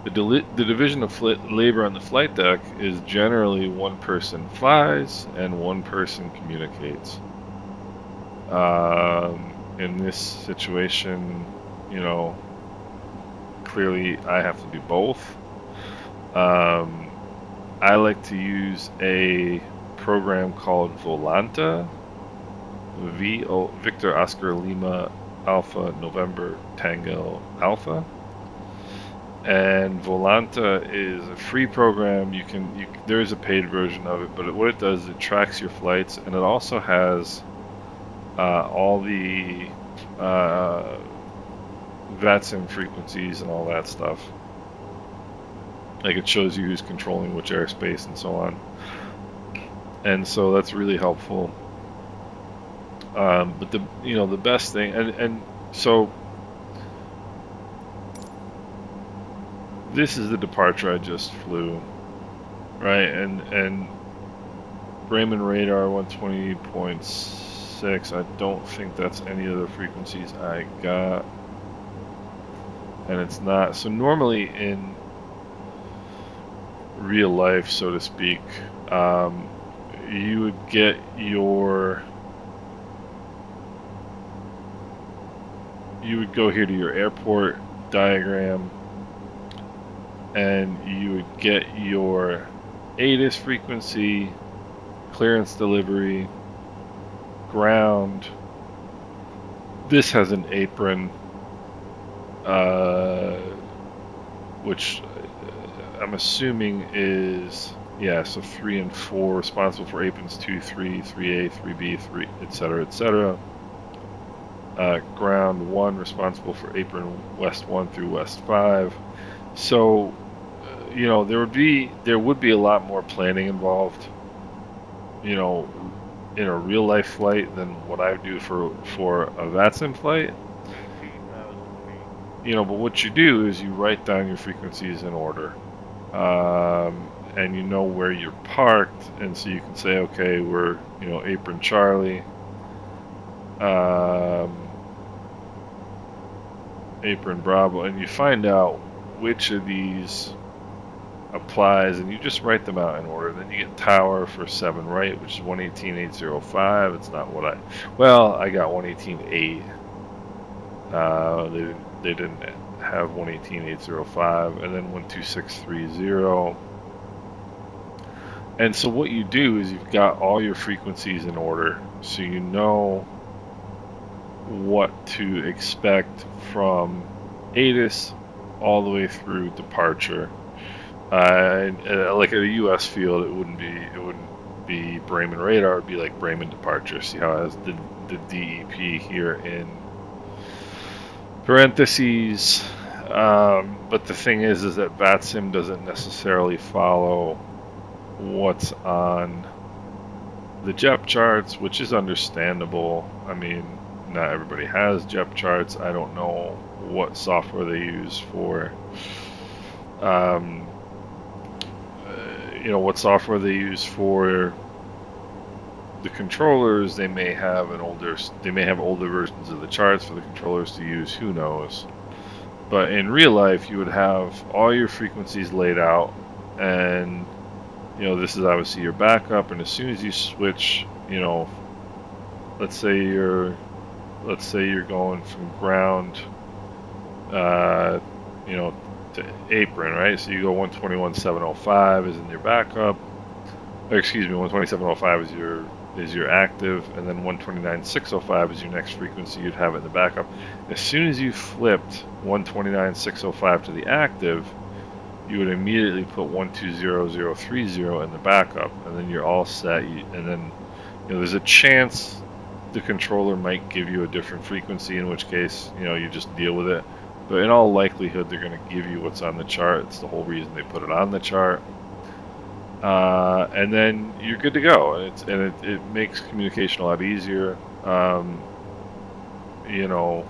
The division of labor on the flight deck is generally one person flies and one person communicates. In this situation, you know, clearly I have to do both. I like to use a program called Volanta, Victor Oscar Lima Alpha November Tango Alpha. And Volanta is a free program. There is a paid version of it, but what it does is it tracks your flights, and it also has all the VATSIM frequencies and all that stuff. Like, it shows you who's controlling which airspace and so on. And so that's really helpful. But the best thing, and so this is the departure I just flew, right? And Bremen radar 120.6. I don't think that's any of the frequencies I got, and it's not. So normally in real life, so to speak, you would get your. You would go here to your airport diagram, and you would get your ATIS frequency, clearance delivery, ground. This has an apron, which I'm assuming is, yeah, so 3 and 4 responsible for aprons 2, 3, 3A, 3B, 3, etc., etc. Ground 1 responsible for apron West 1 through West 5. So, you know, there would be a lot more planning involved, you know, in a real life flight than what I do for a VATSIM flight. you know, but what you do is you write down your frequencies in order, and you know where you're parked, and so you can say, okay, we're, you know, apron Charlie, apron Bravo, and you find out which of these applies, and you just write them out in order. Then you get tower for 7 right, which is 118.805. It's not what I, well, I got 118.8. They didn't have 118.805, and then 12630. And so what you do is you've got all your frequencies in order, so you know what to expect from ATIS all the way through departure. Like at a U.S. field, it wouldn't be Bremen radar. It'd be like Bremen departure. See how it has the DEP here in parentheses. But the thing is that VATSIM doesn't necessarily follow what's on the JEP charts, which is understandable. I mean, not everybody has JEP charts. I don't know what software they use for, you know, what software they use for the controllers. They may have older versions of the charts for the controllers to use. Who knows? But in real life, you would have all your frequencies laid out, and you know, this is obviously your backup. And as soon as you switch, you know, let's say you're going from ground, you know, to apron, right? So you go 121.705 is in your backup. Or excuse me, 127.05 is your active, and then 129.605 is your next frequency you'd have it in the backup. As soon as you flipped 129.605 to the active, you would immediately put 120.030 in the backup, and then you're all set. And then, you know, there's a chance the controller might give you a different frequency, in which case, you know, you just deal with it. But in all likelihood, they're going to give you what's on the chart. It's the whole reason they put it on the chart. And then you're good to go. And it makes communication a lot easier. You know,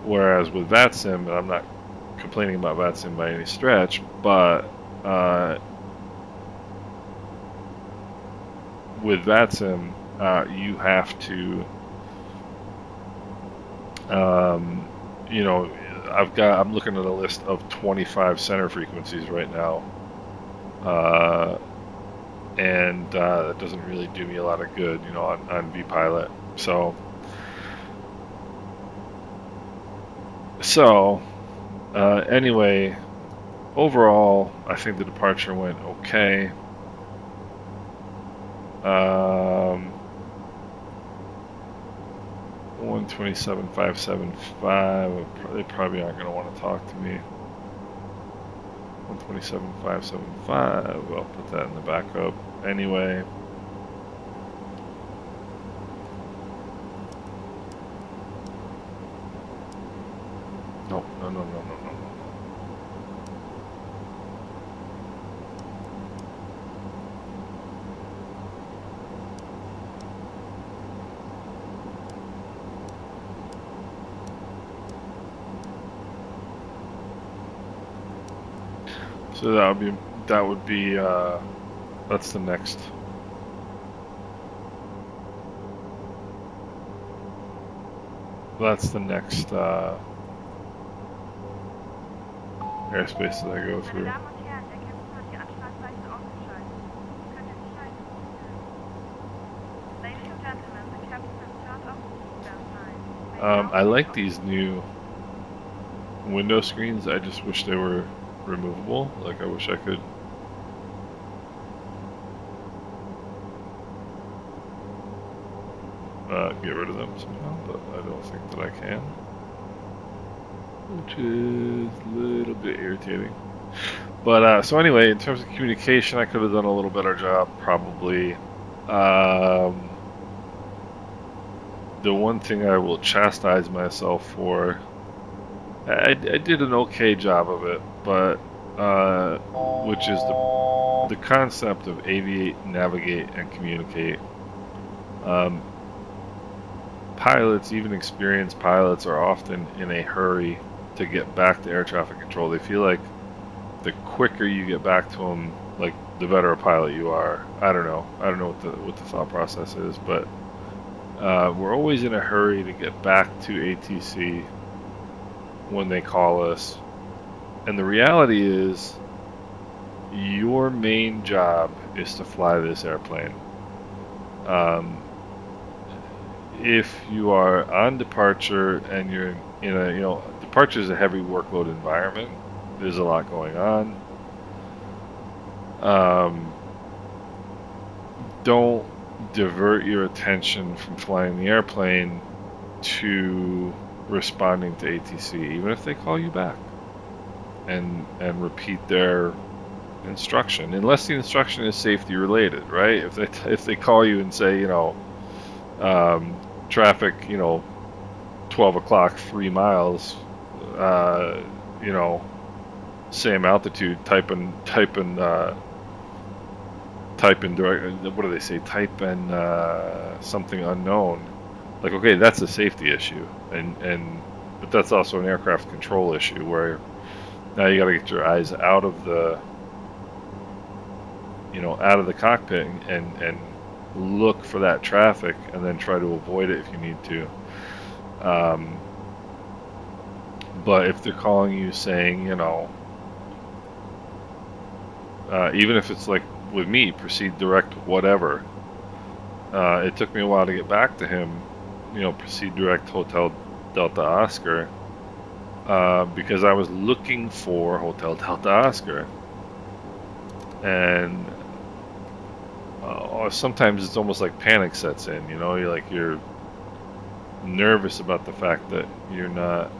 whereas with VATSIM, and I'm not complaining about VATSIM by any stretch, but with VATSIM, you have to, you know, I'm looking at a list of 25 center frequencies right now, and that doesn't really do me a lot of good, you know, on vPilot. So anyway, overall, I think the departure went okay. 127.575. They probably aren't going to want to talk to me. 127.575. I'll put that in the backup anyway. No. So that would be that's the next. That's the next airspace that I go through. I like these new window screens. I just wish they were removable. Like, I wish I could get rid of them somehow, but I don't think that I can, which is a little bit irritating. But so anyway, in terms of communication, I could have done a little better job probably. The one thing I will chastise myself for, I did an okay job of it, but which is the concept of aviate, navigate, and communicate. Pilots, even experienced pilots, are often in a hurry to get back to air traffic control. They feel like the quicker you get back to them, like the better a pilot you are. I don't know what the thought process is, but we're always in a hurry to get back to ATC when they call us. And the reality is, your main job is to fly this airplane. If you are on departure and you're in a, departure is a heavy workload environment. There's a lot going on. Don't divert your attention from flying the airplane to responding to ATC, even if they call you back, and repeat their instruction, unless the instruction is safety related, right? If they call you and say, traffic, 12 o'clock, 3 miles, same altitude, type in direct, what do they say, type in something unknown, like, okay, that's a safety issue, but that's also an aircraft control issue, where now you got to get your eyes out of the cockpit and look for that traffic, and then try to avoid it if you need to. But if they're calling you saying, even if it's like with me, proceed direct whatever, it took me a while to get back to him, proceed direct Hotel Delta Oscar, because I was looking for Hotel Delta Oscar, and sometimes it's almost like panic sets in, you're nervous about the fact that you're not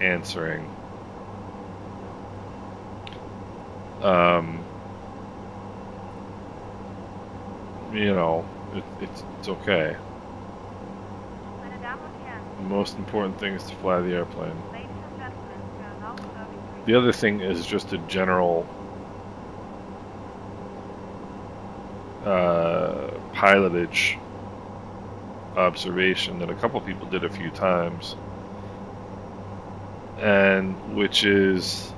answering. It's okay. The most important thing is to fly the airplane. The other thing is just a general pilotage observation that a couple people did a few times, and which is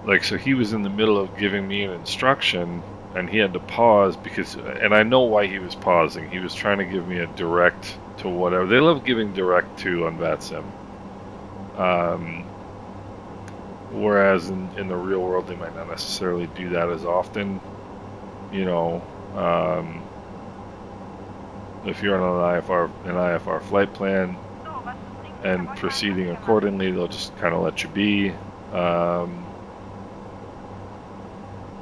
like, so he was in the middle of giving me an instruction and he had to pause because, and I know why he was pausing, he was trying to give me a direct to whatever. They love giving direct to on VATSIM, whereas in the real world they might not necessarily do that as often. If you're on an IFR flight plan and proceeding accordingly, they'll just kind of let you be.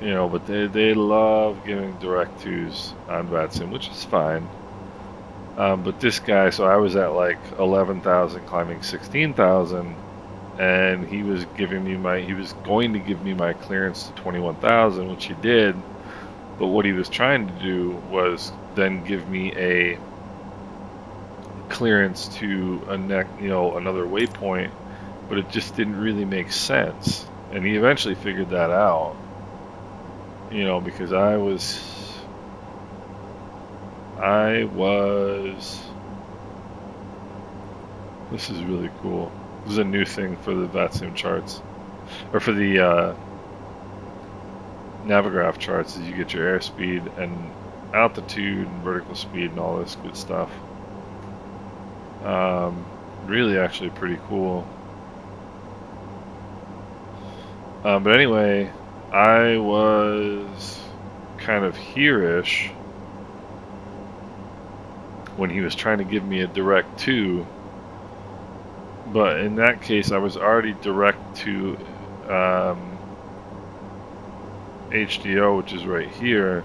But they love giving direct twos on VATSIM, which is fine. But this guy, so I was at like 11,000 climbing 16,000, and he was going to give me my clearance to 21,000, which he did. But what he was trying to do was then give me a clearance to another waypoint, but it just didn't really make sense. And he eventually figured that out, because I was this is really cool. This is a new thing for the VATSIM charts, or for the Navigraph charts, is you get your airspeed and altitude and vertical speed and all this good stuff. Really actually pretty cool. But anyway, I was kind of here-ish when he was trying to give me a direct to, but in that case I was already direct to HDO, which is right here,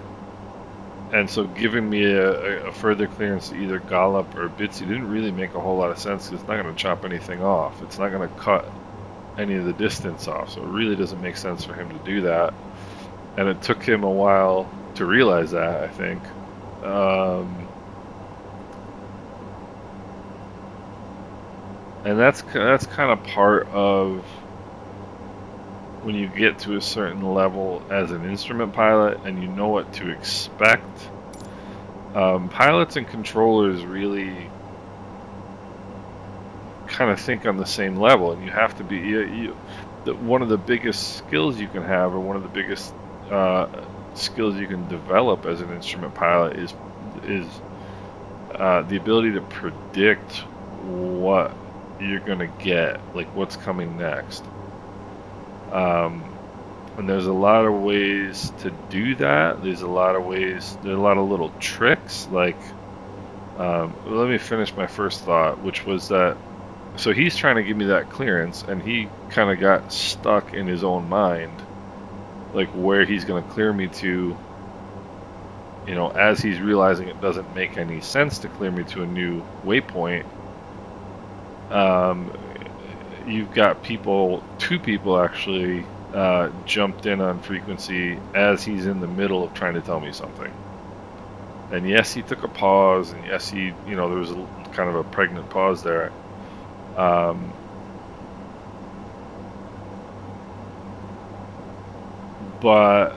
and so giving me a further clearance to either Gallup or Bitsy didn't really make a whole lot of sense, because it's not going to chop anything off. It's not going to cut any of the distance off, so it really doesn't make sense for him to do that. And it took him a while to realize that, I think. And that's kind of part of when you get to a certain level as an instrument pilot and you know what to expect. Pilots and controllers really kind of think on the same level, and you have to be one of the biggest skills you can have, or one of the biggest skills you can develop as an instrument pilot is the ability to predict what you're gonna get, like what's coming next. And there's a lot of ways to do that. There's a lot of little tricks. Like, let me finish my first thought, which was that, so he's trying to give me that clearance, and he kind of got stuck in his own mind, like where he's going to clear me to, you know, as he's realizing it doesn't make any sense to clear me to a new waypoint. You've got two people actually, jumped in on frequency as he's in the middle of trying to tell me something. And yes, he took a pause, and yes, he, you know, there was kind of a pregnant pause there. But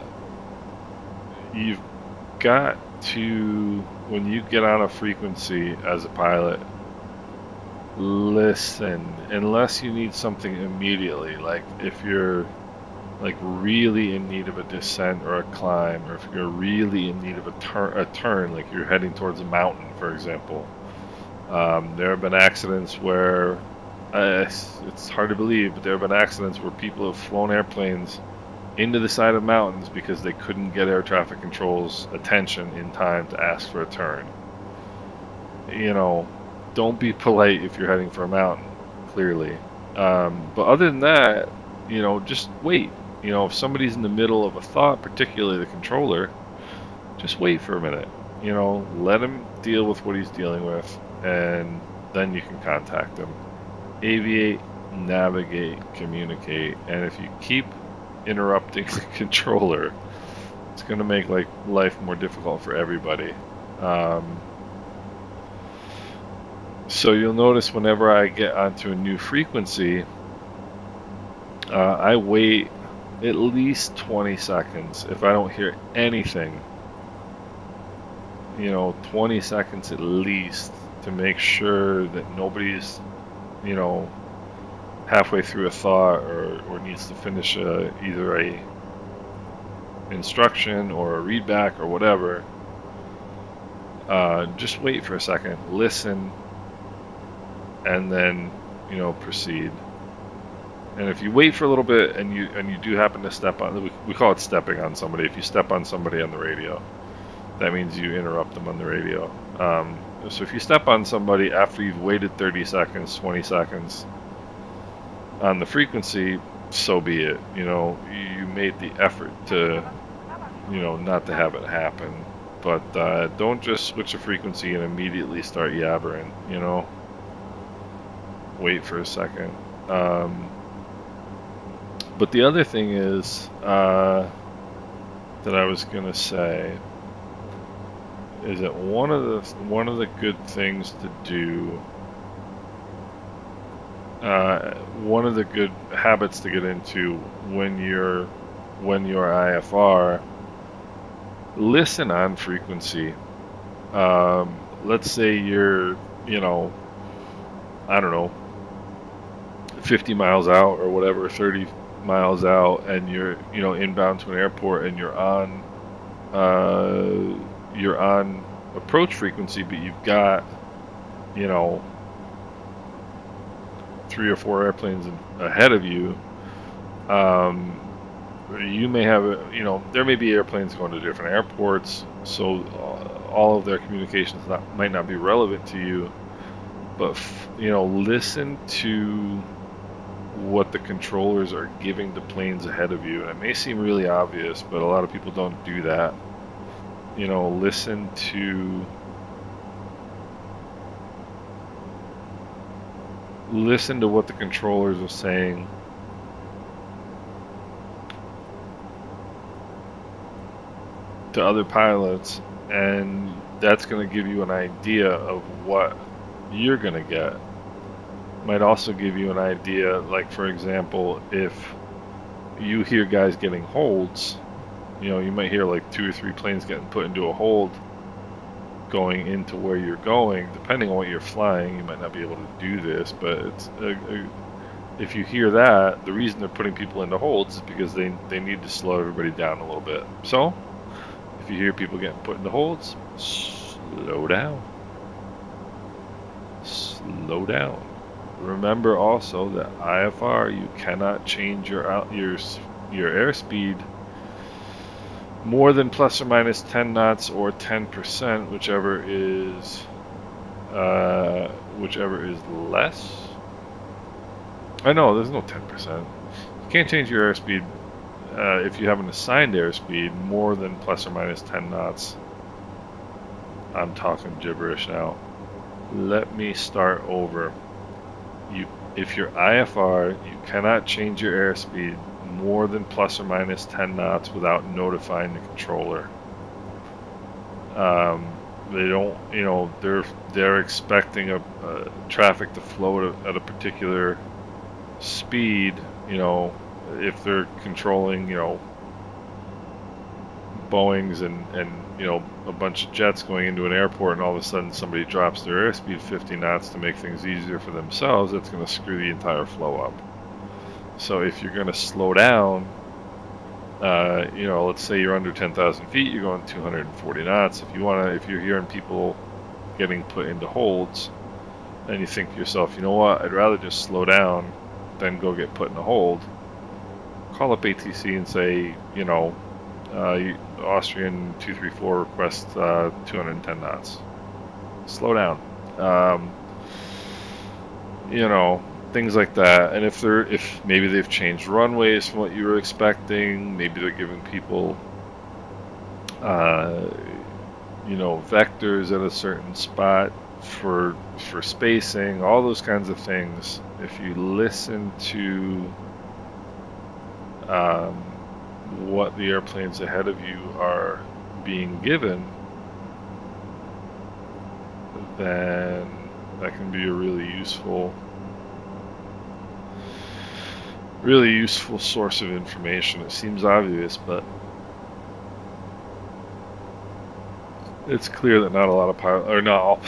you've got to, when you get on a frequency as a pilot, listen, unless you need something immediately, like if you're like really in need of a descent or a climb, or if you're really in need of a turn, like you're heading towards a mountain, for example. There have been accidents where, it's hard to believe, but there have been accidents where people have flown airplanes into the side of mountains because they couldn't get air traffic control's attention in time to ask for a turn. You know, don't be polite if you're heading for a mountain, clearly. But other than that, you know, just wait. You know, if somebody's in the middle of a thought, particularly the controller, just wait for a minute. You know, let him deal with what he's dealing with, and then you can contact him. Aviate, navigate, communicate, and if you keep interrupting the controller, it's going to make like life more difficult for everybody. So you'll notice whenever I get onto a new frequency, I wait at least 20 seconds. If I don't hear anything, you know, 20 seconds at least, to make sure that nobody's, you know, halfway through a thought or needs to finish either a instruction or a readback or whatever. Just wait for a second, listen, and then, you know, proceed. And if you wait for a little bit and you do happen to step on, we call it stepping on somebody. If you step on somebody on the radio, that means you interrupt them on the radio. So if you step on somebody after you've waited 30 seconds, 20 seconds on the frequency, so be it. You know, you made the effort to, you know, not to have it happen. But don't just switch a frequency and immediately start yabbering, you know. Wait for a second. But the other thing is, that I was gonna say, is that one of the good things to do, one of the good habits to get into when you're IFR, listen on frequency. Let's say you're, you know, I don't know, 50 miles out or whatever, 30 miles out, and you're, you know, inbound to an airport, and you're on approach frequency, but you've got, you know, 3 or 4 airplanes ahead of you. You may have, you know, there may be airplanes going to different airports, so all of their communications might not be relevant to you. But you know, listen to what the controllers are giving the planes ahead of you. And it may seem really obvious, but a lot of people don't do that. You know, listen to what the controllers are saying. To other pilots, and that's going to give you an idea of what you're going to get. Might also give you an idea, like for example, if you hear guys getting holds, you know, you might hear like 2 or 3 planes getting put into a hold. going into where you're going, depending on what you're flying, you might not be able to do this, but it's if you hear that, the reason they're putting people into holds is because they need to slow everybody down a little bit. So, if you hear people getting put into holds, slow down. Slow down. Remember also that IFR, you cannot change your airspeed more than plus or minus 10 knots or 10%, whichever is less. I know there's no 10%. You can't change your airspeed if you have an assigned airspeed more than plus or minus 10 knots. I'm talking gibberish now. Let me start over. If you're IFR, you cannot change your airspeed more than plus or minus 10 knots without notifying the controller. They don't, you know, they're expecting a traffic to flow at a particular speed, you know, if they're controlling, you know, Boeings and you know, a bunch of jets going into an airport, and all of a sudden somebody drops their airspeed 50 knots to make things easier for themselves, that's going to screw the entire flow up. So if you're going to slow down, you know, let's say you're under 10,000 feet, you're going 240 knots. If you're hearing people getting put into holds, and you think to yourself, you know what, I'd rather just slow down than go get put in a hold, call up ATC and say, you know, Austrian 234 requests 210 knots. Slow down. You know, things like that. And if maybe they've changed runways from what you were expecting, maybe they're giving people you know, vectors at a certain spot for spacing, all those kinds of things. If you listen to what the airplanes ahead of you are being given, then that can be a really useful source of information. It seems obvious, but it's clear that not a lot of pilots, or not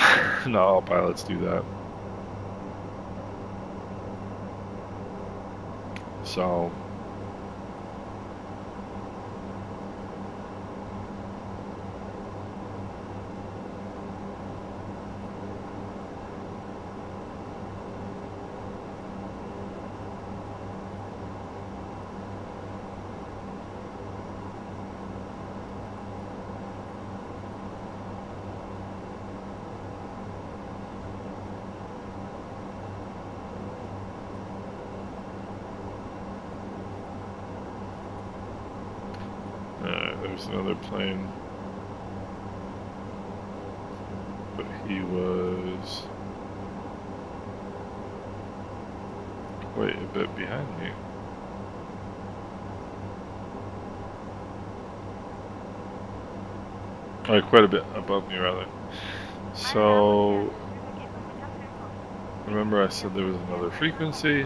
all pilots do that. So there's another plane, but he was quite a bit behind me. Quite a bit above me, rather. So, remember I said there was another frequency.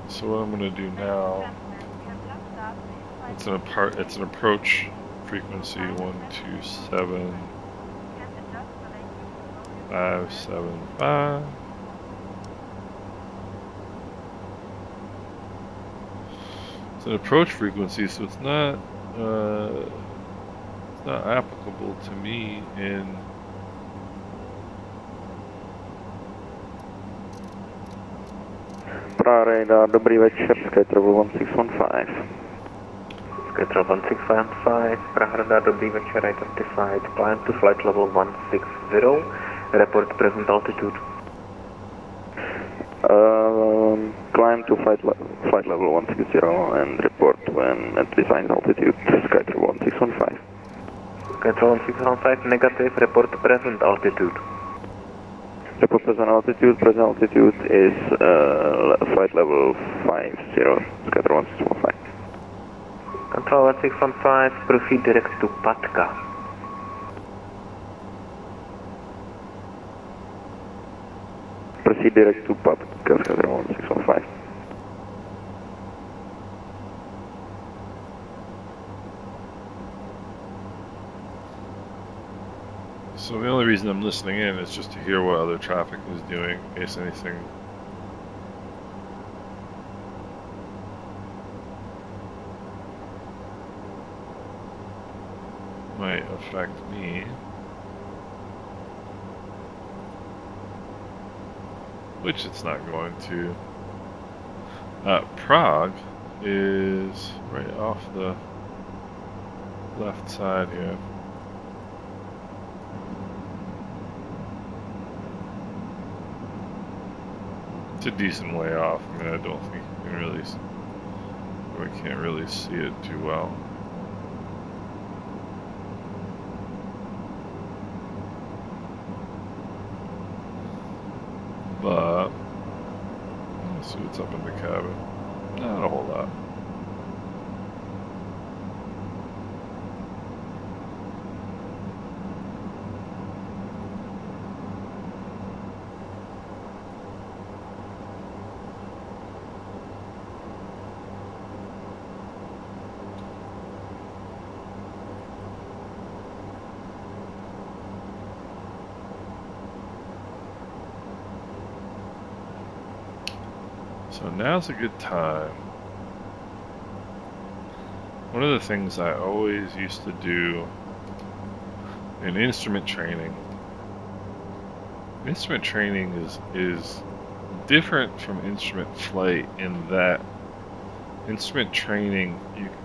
So what I'm going to do now, it's an approach frequency 127.575. It's an approach frequency, so it's not applicable to me in Radar, dobrý večer, Skytravel 1615. Skytravel 1615, Praha Radar, dobrý večer, identified, climb to flight level 160, report present altitude. Climb to flight level 160 and report when at design altitude, Skytravel 1615. Skytravel 1615, negative, report present altitude. Report present altitude is flight level 50, Skytravel 1615. Control 1615, proceed direct to Patka. Proceed direct to Patka, Skytravel 1615. So the only reason I'm listening in is just to hear what other traffic is doing, in case anything might affect me. Which it's not going to. Prague is right off the left side here. It's a decent way off. I mean, I don't think you can really, we can't really see it too well. But let's see what's up in the cabin. Not a whole lot. So now's a good time. One of the things I always used to do in instrument training is different from instrument flight in that instrument training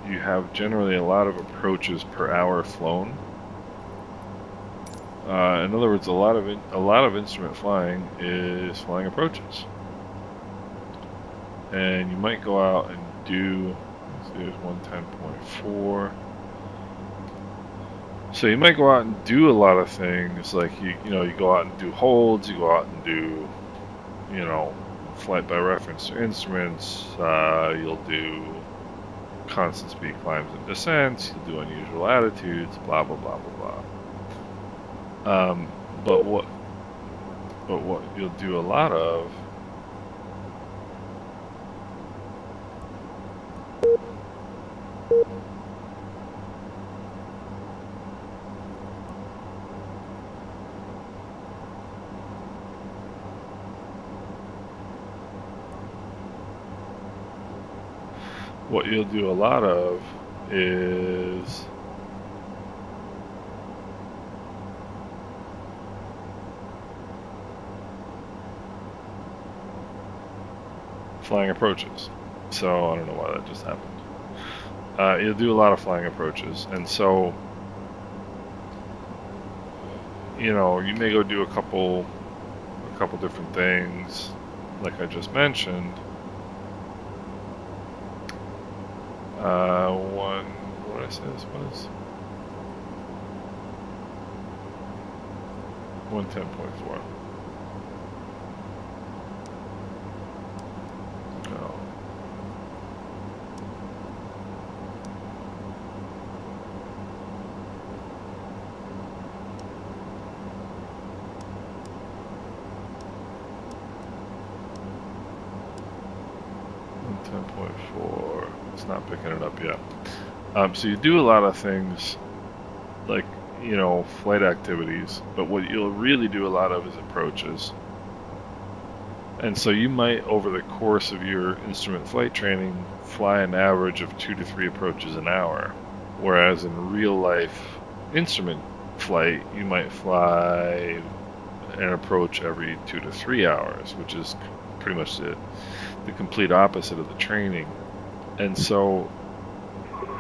you have generally a lot of approaches per hour flown. In other words, a lot of instrument flying is flying approaches. And you might go out and do, let's see, there's 110.4. So you might go out and do a lot of things, like you go out and do holds, you go out and do, flight by reference to instruments, you'll do constant speed climbs and descents, you'll do unusual attitudes, blah blah blah blah blah. But what you'll do a lot of is flying approaches. So I don't know why that just happened. You'll do a lot of flying approaches, and so you may go do a couple different things, like I just mentioned. What did I say this was? 110.4. No. It's not picking it up yet. So you do a lot of things like, flight activities, but what you'll really do a lot of is approaches. And so you might, over the course of your instrument flight training, fly an average of 2 to 3 approaches an hour. Whereas in real life instrument flight, you might fly an approach every 2 to 3 hours, which is pretty much the complete opposite of the training. And so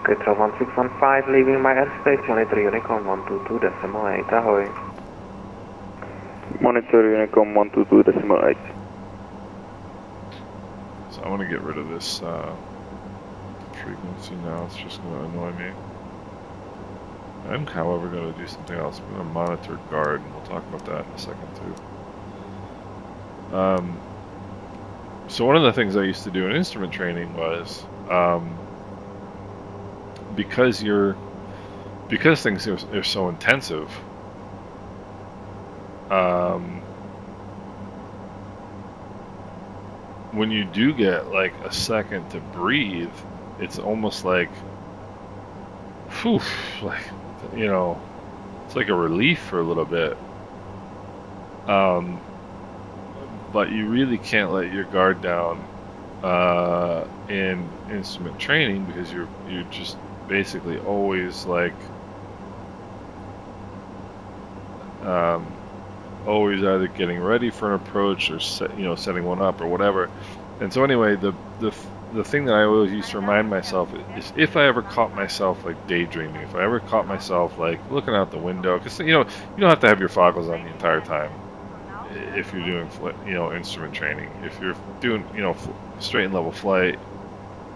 Skytrail 1615 leaving my airspace, monitor Unicom 122.8, ahoy. Monitor Unicom 122.8. So I want to get rid of this frequency now, it's just going to annoy me. I'm, however, going to do something else. I'm going to monitor guard, and we'll talk about that in a second too. So one of the things I used to do in instrument training was, because things are so intensive, when you do get like a second to breathe, it's almost like, whew, like, it's like a relief for a little bit. But you really can't let your guard down in instrument training, because you're just basically always like always either getting ready for an approach or setting one up or whatever. And so anyway, the thing that I always used to remind myself is if I ever caught myself like daydreaming, if I ever caught myself like looking out the window, because you don't have to have your foggles on the entire time if you're doing instrument training. If you're doing straight and level flight,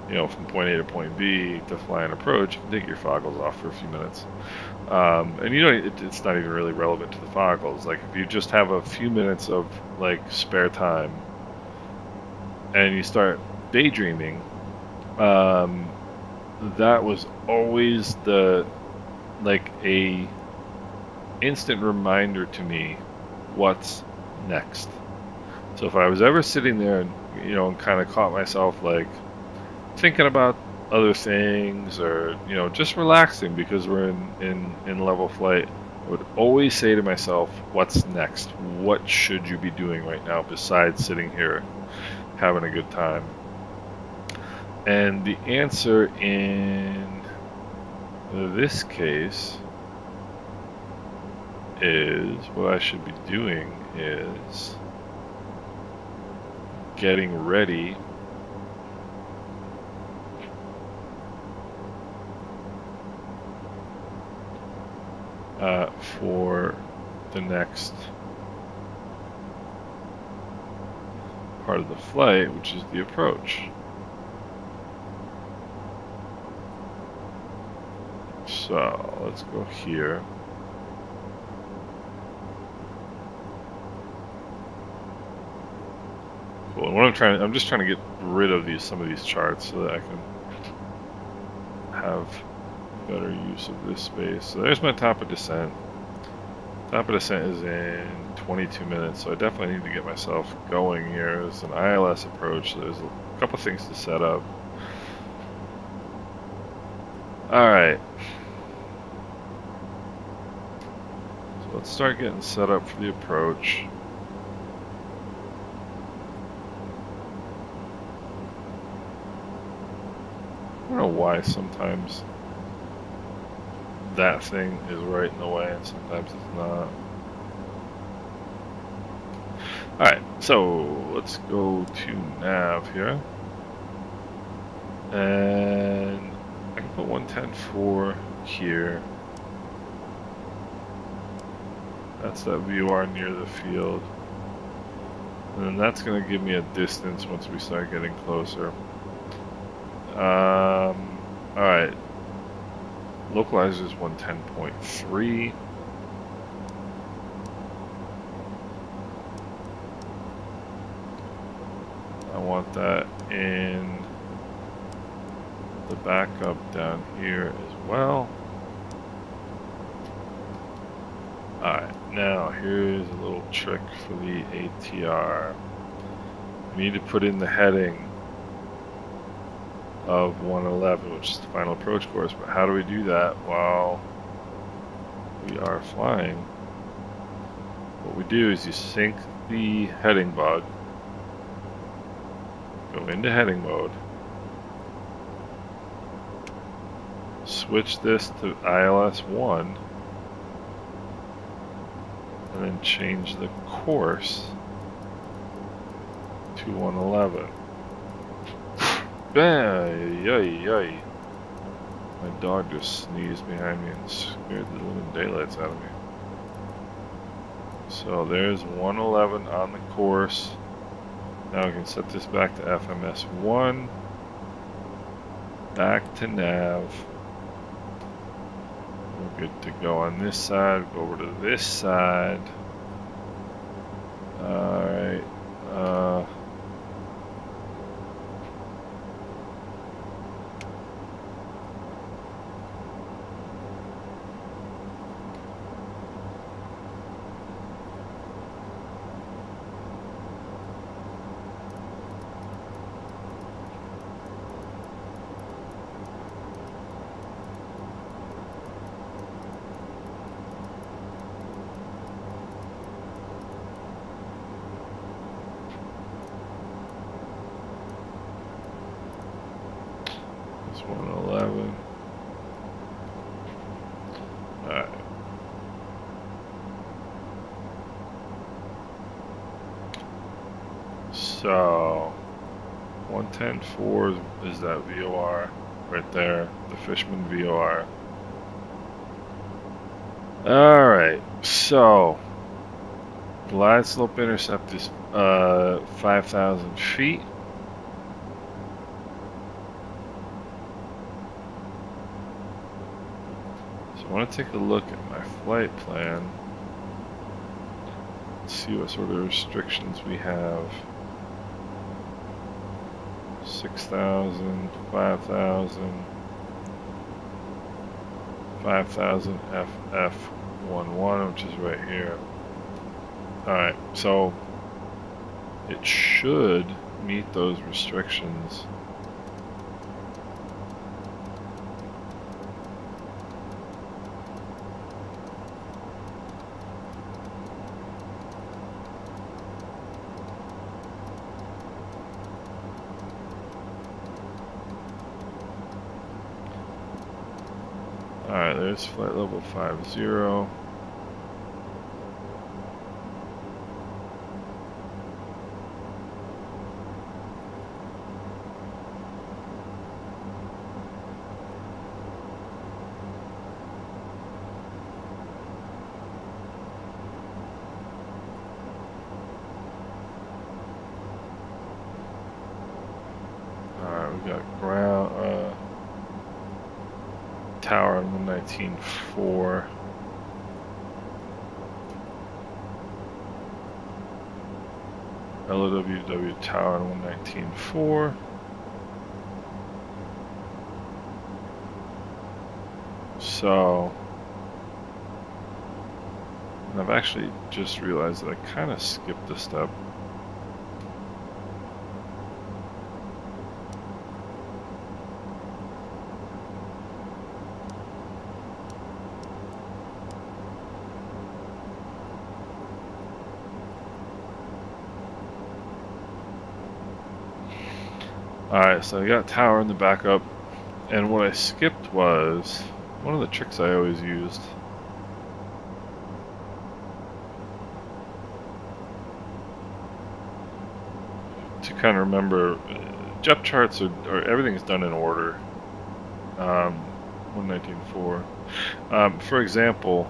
from point A to point B to fly an approach, you can take your foggles off for a few minutes. And it's not even really relevant to the foggles. Like if you just have a few minutes of like spare time and you start daydreaming, that was always a instant reminder to me what's next. So if I was ever sitting there and and kind of caught myself like thinking about other things, or just relaxing because we're in level flight, I would always say to myself, what's next? What should you be doing right now besides sitting here having a good time? And the answer in this case is what I should be doing is getting ready for the next part of the flight, which is the approach. So let's go here. Cool. And what I'm just trying to get rid of some of these charts so that I can have better use of this space. So there's my top of descent. Top of descent is in 22 minutes, so I definitely need to get myself going here. There's an ILS approach, so there's a couple things to set up. Alright. So let's start getting set up for the approach. I don't know why sometimes that thing is right in the way and sometimes it's not. Alright, so let's go to nav here. And I can put 110.4 here. That's that VOR near the field. And then that's going to give me a distance once we start getting closer. Alright. Localizer is 110.3. I want that in the backup down here as well. Alright, now here's a little trick for the ATR. We need to put in the heading of 111, which is the final approach course. But how do we do that while we are flying? What we do is you sync the heading bug, go into heading mode, switch this to ILS 1, and then change the course to 111. Yay. My dog just sneezed behind me and scared the living daylights out of me. So there's 111 on the course. Now we can set this back to FMS 1. Back to nav. We're good to go on this side. Go over to this side. Alright. 111. Alright. So 110.4 is that VOR right there, the Fishman VOR. Alright, so glide slope intercept is 5,000 feet. So I want to take a look at my flight plan. See what sort of restrictions we have. 6,000, 5,000, 5,000 FF11, which is right here. Alright, so it should meet those restrictions. Alright, there's flight level 50. Alright, we got ground, tower on 119.4. LOWW tower on 119.4. So, and I've actually just realized that I kind of skipped a step. Alright, so I got tower in the backup, and what I skipped was one of the tricks I always used. To kind of remember, jet charts are everything's done in order. 119.4. For example,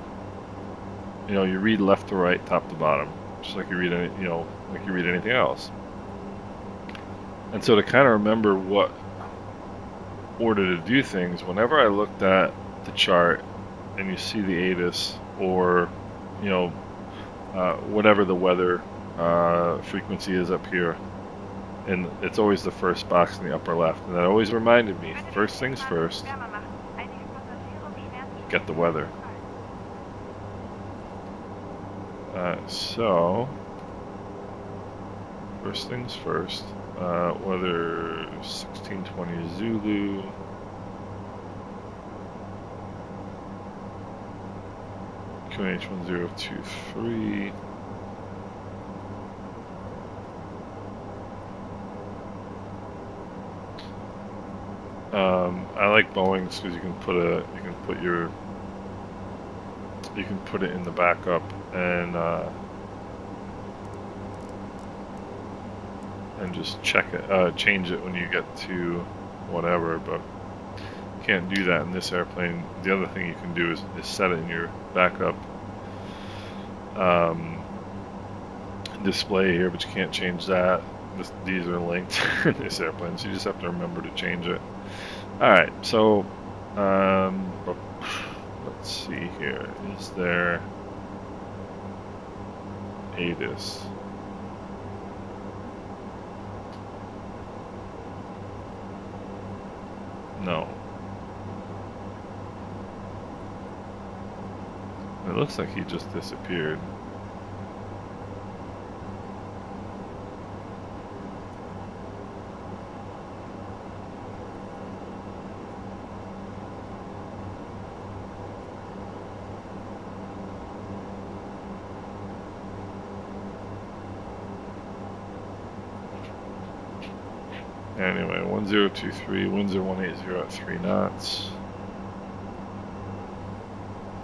you know, you read left to right, top to bottom, just like you read any, you know, like you read anything else. And so to kind of remember what order to do things, whenever I looked at the chart and you see the ATIS or, you know, whatever the weather frequency is up here, and it's always the first box in the upper left, and that always reminded me, first things first, get the weather. So, first things first. Weather 1620 Zulu. QNH1023. I like Boeing's because you can put it in the backup and just check it, change it when you get to whatever, but you can't do that in this airplane. The other thing you can do is set it in your backup display here, but you can't change that. These are linked in this airplane, so you just have to remember to change it. Alright, so let's see here. Is there ATIS? No. It looks like he just disappeared. Anyway, 1023, winds are 180 at 3 knots,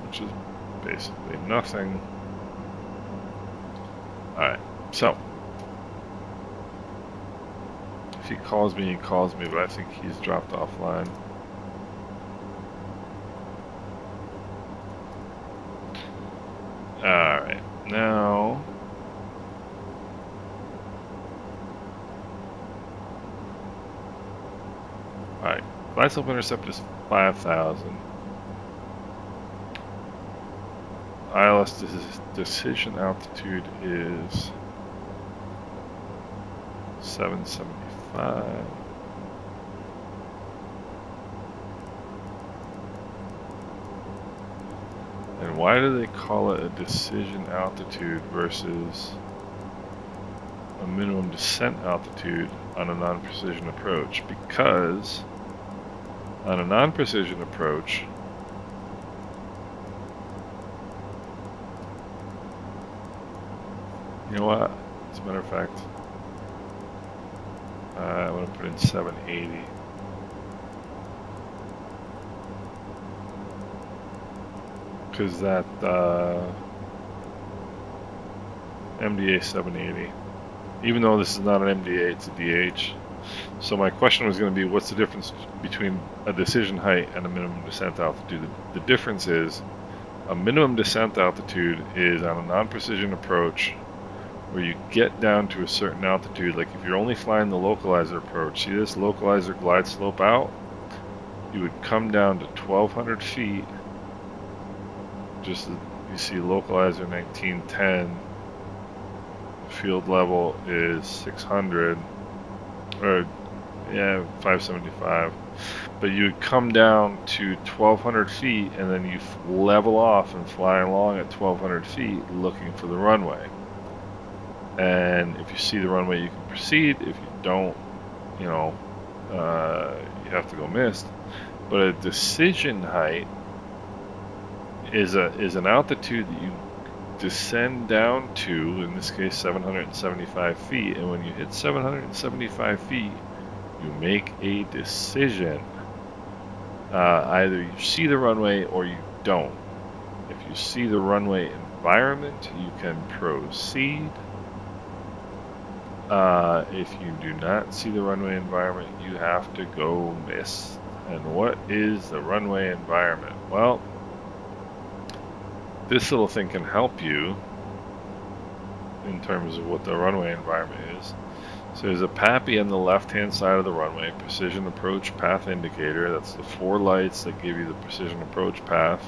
which is basically nothing. Alright, so if he calls me, he calls me, but I think he's dropped offline. Alright, now alright, glide slope intercept is 5,000. ILS decision altitude is 775. And why do they call it a decision altitude versus a minimum descent altitude on a non-precision approach? Because on a non-precision approach, you know what? As a matter of fact, I want to put in 780. Because that MDA 780, even though this is not an MDA, it's a DH. So my question was going to be, what's the difference between a decision height and a minimum descent altitude? The difference is a minimum descent altitude is on a non-precision approach where you get down to a certain altitude. Like if you're only flying the localizer approach, see this localizer glide slope out, you would come down to 1,200 feet. Just you see localizer 1910, field level is 600, or yeah, 575. But you would come down to 1,200 feet and then you level off and fly along at 1,200 feet looking for the runway. And if you see the runway, you can proceed. If you don't, you know, you have to go missed. But a decision height is an altitude that you descend down to, in this case 775 feet, and when you hit 775 feet you make a decision. Either you see the runway or you don't. If you see the runway environment, you can proceed. If you do not see the runway environment, you have to go miss. And what is the runway environment? Well, this little thing can help you in terms of what the runway environment is. So there's a PAPI on the left-hand side of the runway, precision approach path indicator. That's the 4 lights that give you the precision approach path.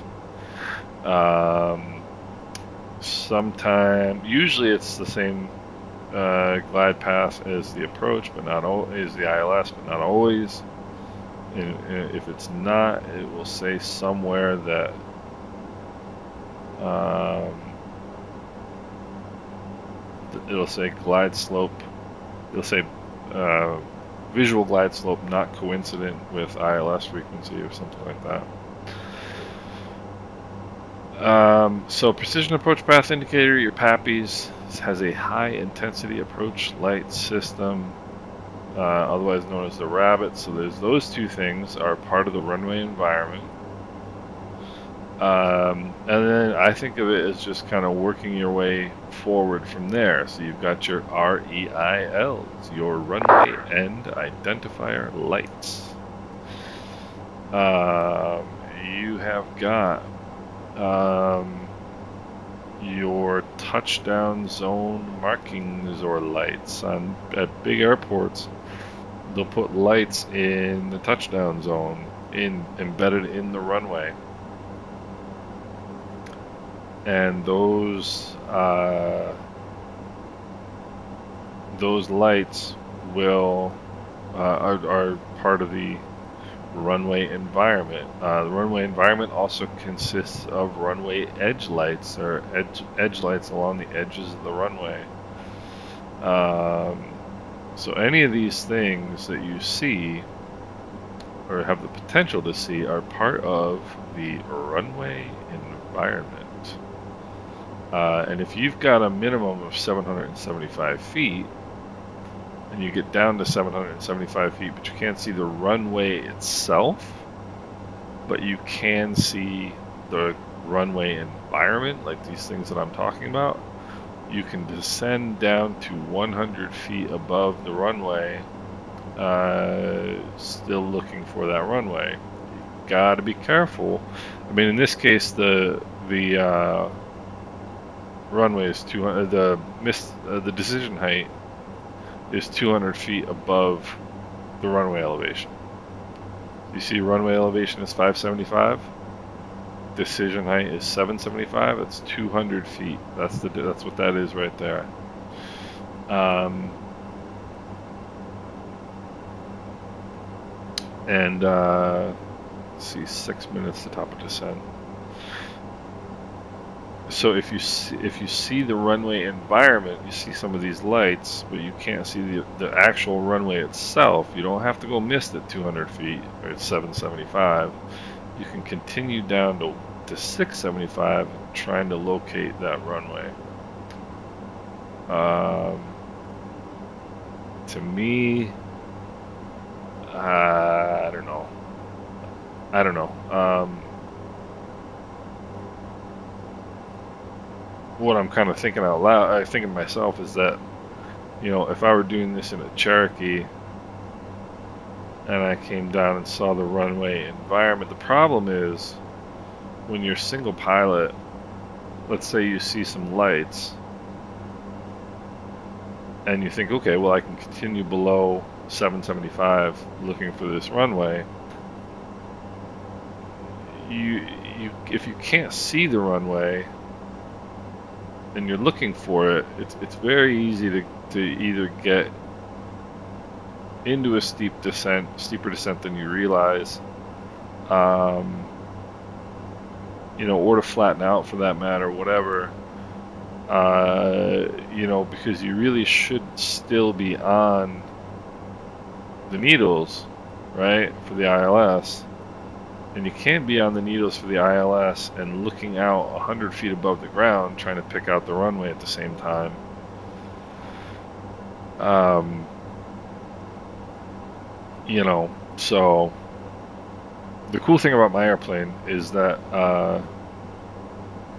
Usually it's the same glide path as the approach, but not always, the ILS, but not always. And if it's not, it will say somewhere that it'll say glide slope, it'll say visual glide slope not coincident with ILS frequency or something like that. So precision approach path indicator, your PAPIs, has a high intensity approach light system, otherwise known as the rabbit. So there's those two things are part of the runway environment. And then I think of it as just kind of working your way forward from there. So you've got your REILs, your runway end identifier lights. You have got your touchdown zone markings or lights. At big airports, they'll put lights in the touchdown zone embedded in the runway. And those lights will are part of the runway environment. The runway environment also consists of runway edge lights, or edge lights along the edges of the runway. So any of these things that you see or have the potential to see are part of the runway environment. And if you've got a minimum of 775 feet, and you get down to 775 feet, but you can't see the runway itself, but you can see the runway environment, like these things that I'm talking about. You can descend down to 100 feet above the runway, still looking for that runway. You gotta be careful. I mean, in this case, the runway is 200. The decision height is 200 feet above the runway elevation. You see, runway elevation is 575. Decision height is 775. That's 200 feet. That's what that is right there. Let's see, 6 minutes to top of descent. So if you see the runway environment, you see some of these lights, but you can't see the actual runway itself. You don't have to go mist at 200 feet or at 775. You can continue down to 675, trying to locate that runway. To me, I don't know. What I'm kind of thinking out loud, I think to myself, is that, you know, if I were doing this in a Cherokee and I came down and saw the runway environment, the problem is when you're single pilot, let's say you see some lights and you think, okay, well, I can continue below 775 looking for this runway. If you can't see the runway and you're looking for it, it's very easy to either get into a steeper descent than you realize, you know, or to flatten out for that matter, whatever, you know, because you really should still be on the needles, right, for the ILS. And you can't be on the needles for the ILS and looking out 100 feet above the ground trying to pick out the runway at the same time. You know, so the cool thing about my airplane is that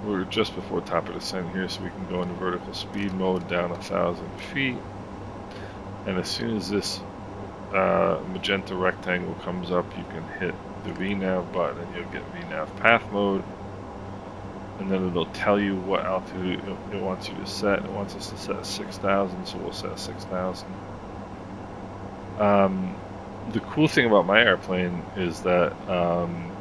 we're just before top of descent here, so we can go into vertical speed mode down 1,000 feet. And as soon as this magenta rectangle comes up, you can hit the VNAV button and you'll get VNAV path mode, and then it'll tell you what altitude it wants you to set. It wants us to set 6,000, so we'll set 6,000. The cool thing about my airplane is that on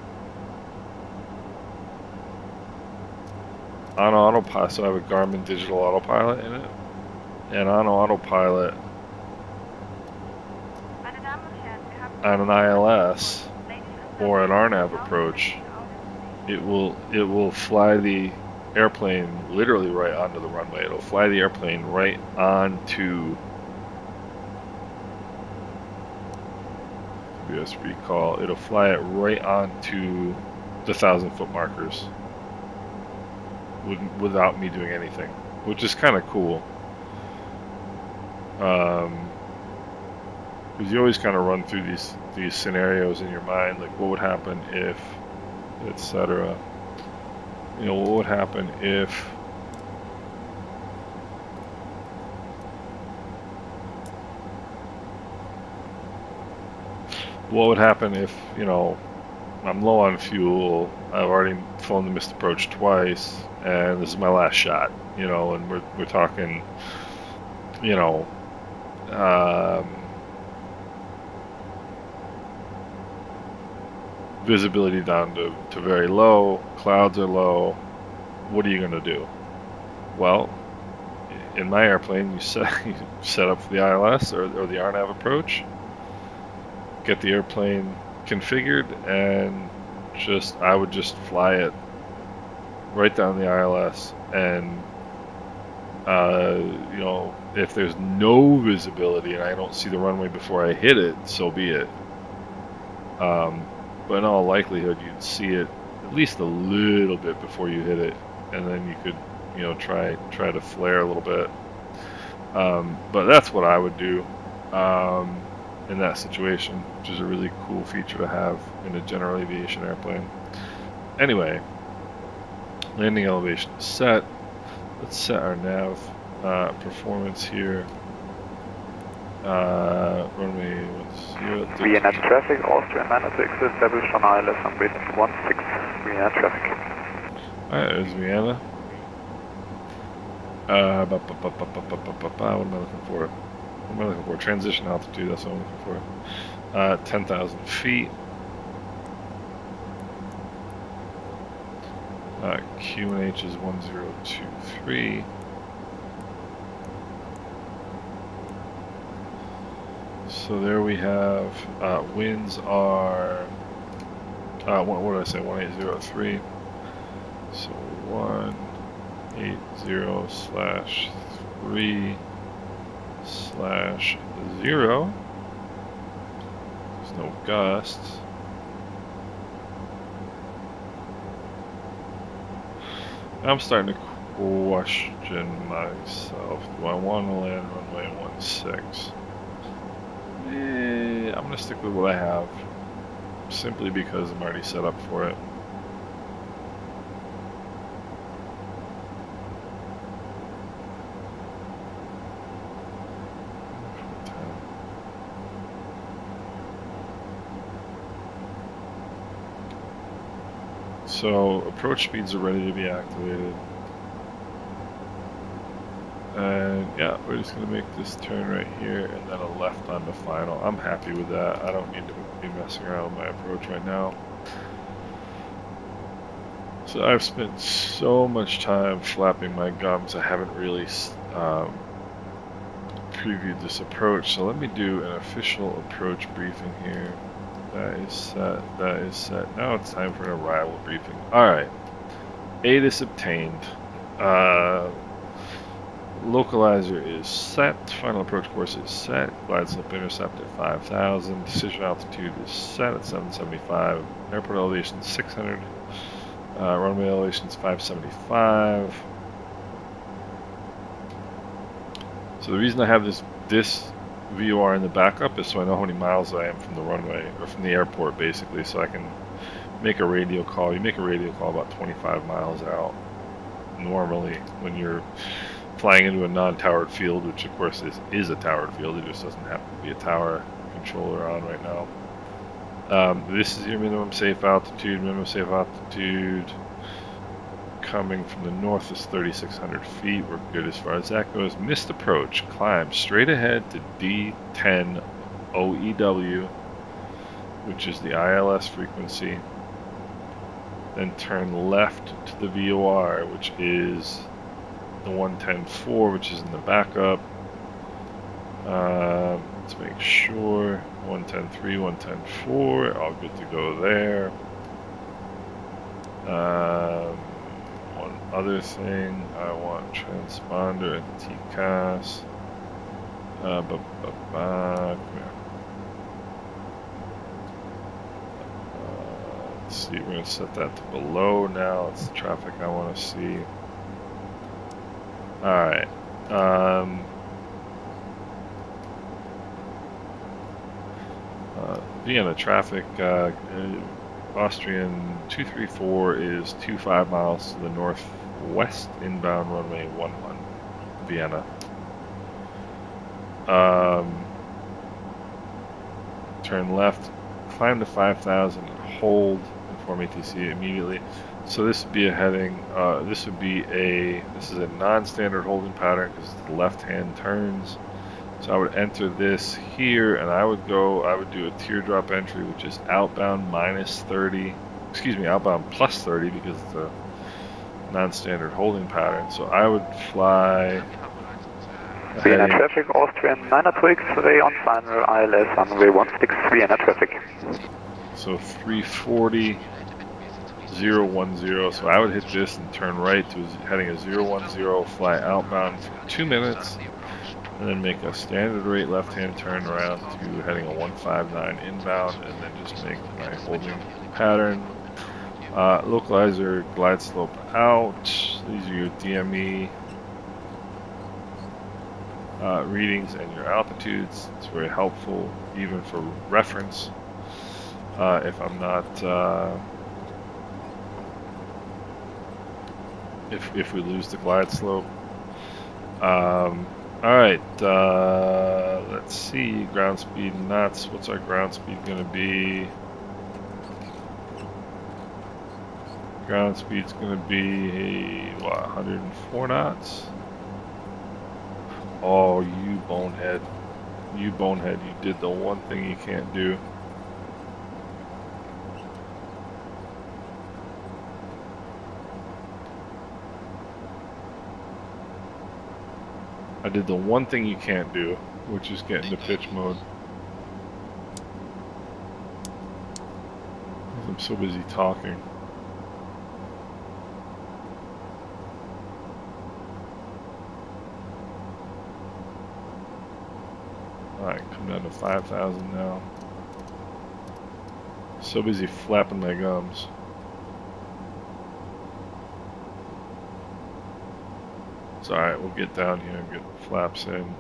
autopilot, so I have a Garmin digital autopilot in it, and on autopilot on an ILS or an RNAV approach, it will fly the airplane literally right onto the runway. It'll fly the airplane right onto, just recall, it'll fly it right onto the 1,000-foot markers without me doing anything, which is kind of cool. Because you always kind of run through these scenarios in your mind, like what would happen if, etc. You know, what would happen if you know, I'm low on fuel, I've already flown the missed approach twice, and this is my last shot, you know, and we're talking, you know, visibility down to very low, clouds are low. What are you going to do? Well, in my airplane, you set up for the ILS or the RNAV approach, get the airplane configured, and I would just fly it right down the ILS, and you know, if there's no visibility and I don't see the runway before I hit it, so be it. But in all likelihood, you'd see it at least a little bit before you hit it, and then you could, you know, try to flare a little bit. But that's what I would do. in that situation, which is a really cool feature to have in a general aviation airplane. Anyway, landing elevation is set. Let's set our nav performance here. Runway 10. Vienna traffic, Austrian 9 to establish on ILS runway 16, Vienna traffic. Alright, there's Vienna. What am I looking for? What am I looking for? Transition altitude, that's what I'm looking for. 10,000 feet. QNH is 1023. So there we have, winds are, what did I say, 1803. So 180/3/0. There's no gusts. I'm starting to question myself. Do I want to land runway 16? I'm going to stick with what I have, simply because I'm already set up for it. So approach speeds are ready to be activated. And yeah, we're just going to make this turn right here and then a left on the final. I'm happy with that. I don't need to be messing around with my approach right now. So I've spent so much time flapping my gums, I haven't really previewed this approach. So let me do an official approach briefing here. That is set, that is set. Now it's time for an arrival briefing. Alright, ATIS obtained. Localizer is set, final approach course is set, glide slope intercept at 5,000, decision altitude is set at 775, airport elevation is 600, runway elevation is 575. So the reason I have this VOR in the backup is so I know how many miles I am from the runway, or from the airport basically, so I can make a radio call. You make a radio call about 25 miles out normally when you're flying into a non-towered field, which of course is a towered field. It just doesn't happen to be a tower controller on right now. This is your minimum safe altitude. Minimum safe altitude coming from the north is 3,600 feet. We're good as far as that goes. Missed approach. Climb straight ahead to D10 OEW, which is the ILS frequency. Then turn left to the VOR, which is the 110.4, which is in the backup. Let's make sure 110.3, 110.4, all good to go there. One other thing, I want transponder and TCAS. Come here. Let's see, we're going to set that to below now. It's the traffic I want to see. Alright. Vienna traffic, Austrian 234 is 25 miles to the northwest, inbound runway 11, Vienna. Turn left, climb to 5,000 and hold, inform ATC immediately. So this would be a heading, this is a non-standard holding pattern because it's the left-hand turns. So I would enter this here and I would do a teardrop entry, which is outbound outbound plus 30 because it's a non-standard holding pattern. So I would fly Vienna traffic, Austrian 902 X-ray on final ILS runway 16, Vienna traffic. So 340.010, so I would hit this and turn right to heading a 010, fly outbound for 2 minutes, and then make a standard rate left-hand turn around to heading a 159 inbound, and then just make my holding pattern. Localizer, glide slope out. These are your DME readings and your altitudes. It's very helpful even for reference if I'm not if we lose the glide slope. Alright, let's see, ground speed knots. What's our ground speed gonna be? Ground speed's gonna be, what, 104 knots? Oh, you bonehead. You bonehead, you did the one thing you can't do. I did the one thing you can't do, which is get into pitch mode. I'm so busy talking. Alright, come down to 5,000 now. So busy flapping my gums. It's alright, we'll get down here and get the flaps in.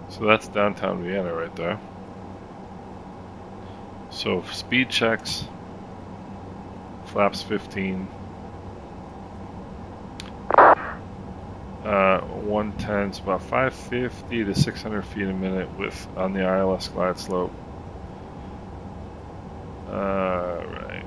So that's downtown Vienna right there. So speed checks, flaps 15, 110, it's about 550 to 600 feet a minute with on the ILS glide slope. Right.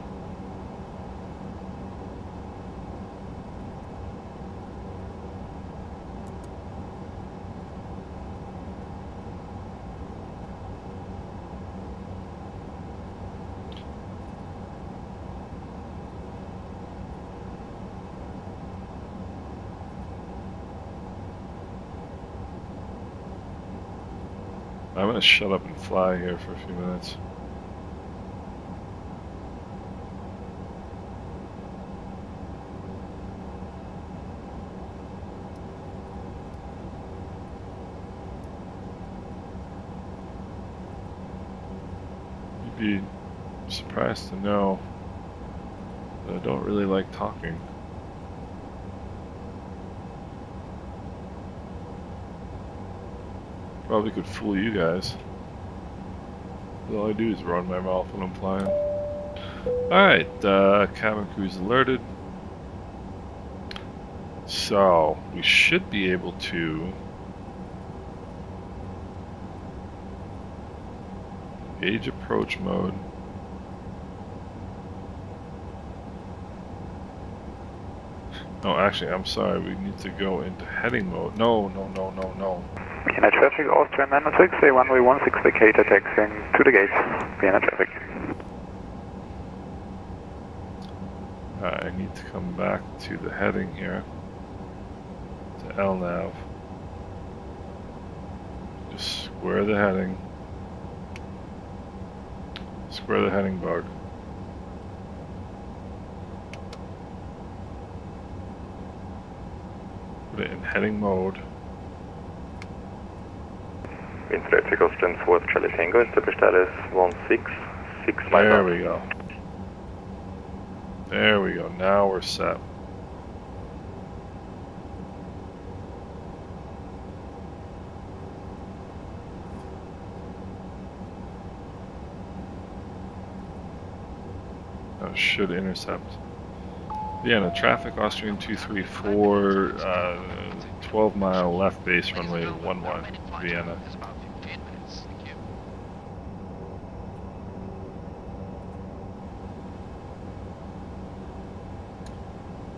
I'm gonna shut up and fly here for a few minutes. You'd be surprised to know that I don't really like talking. Probably could fool you guys. All I do is run my mouth when I'm flying. Alright, cabin crew's alerted. So, we should be able to engage approach mode. No, actually, I'm sorry, we need to go into heading mode. No. Vienna traffic, Austrian 906, a runway 16 vacator taxiing to the gates. Vienna traffic. I need to come back to the heading here, to LNAV. Just square the heading. Square the heading bug. Put it in heading mode. Wind traffic Austrian 4 Charlie Tango, is the status 166 miles. There we go. There we go, now we're set. That should intercept. Vienna traffic, Austrian 234, 12-mile left base runway 11, Vienna.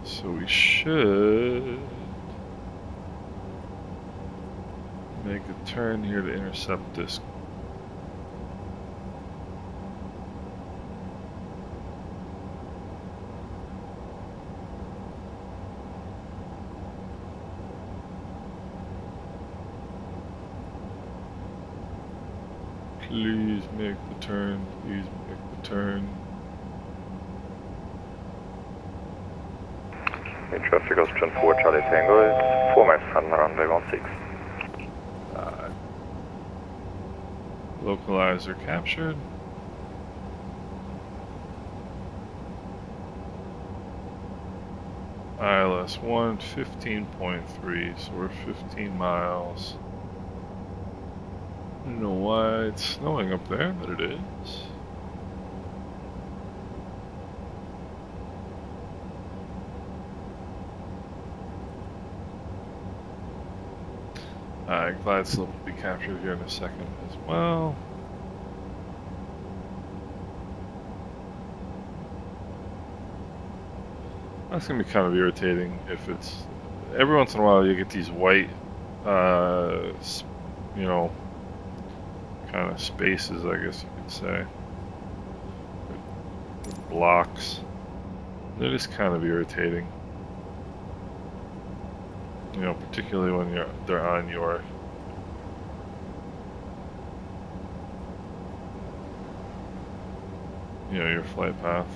So we should make a turn here to intercept this. Please make the turn, please make the turn. Wind traffic Austrian 4 Charlie Tango is 4 miles from runway 16. Localizer captured. ILS-1, 15.3, so we're 15 miles. I don't know why it's snowing up there, but it is. Alright, glide slope will be captured here in a second as well. That's going to be kind of irritating if it's... Every once in a while you get these white, you know, kind of spaces, I guess you could say. Blocks. They're just kind of irritating. You know, particularly when they're on your your flight path.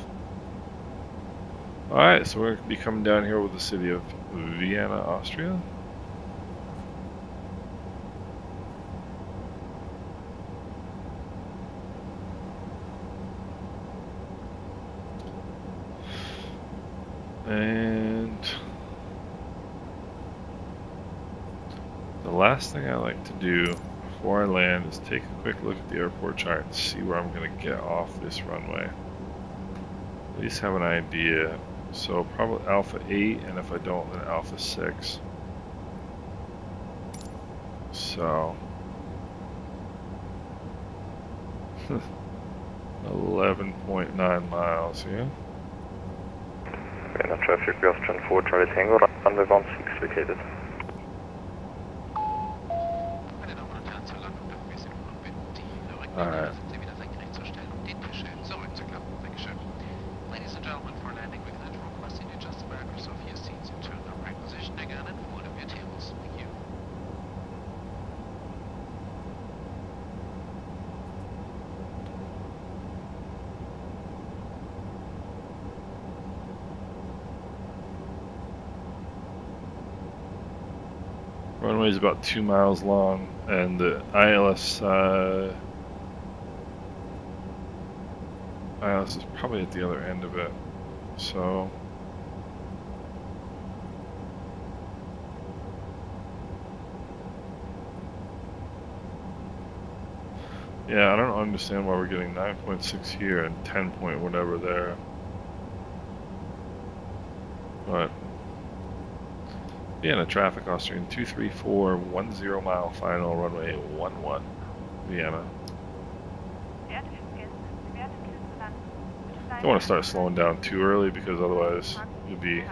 Alright, so we're going to be coming down here with the city of Vienna, Austria. And the last thing I like to do before I land is take a quick look at the airport chart and see where I'm going to get off this runway. At least have an idea. So probably Alpha 8, and if I don't, then Alpha 6. So 11.9 miles, yeah? Vienna traffic, Gulf 4, Charlie Tango, runway 16 vacated. Alright. Ladies and gentlemen, for landing, we can request you to adjust the backers of your seats and turn the right position again and fold up your tables. Thank you. Runway is about 2 miles long, and the ILS is probably at the other end of it. So yeah, I don't understand why we're getting 9.6 here and 10 point whatever there. But Vienna traffic, Austrian 23410 mile final, runway 11, Vienna. Don't want to start slowing down too early because otherwise you'll be...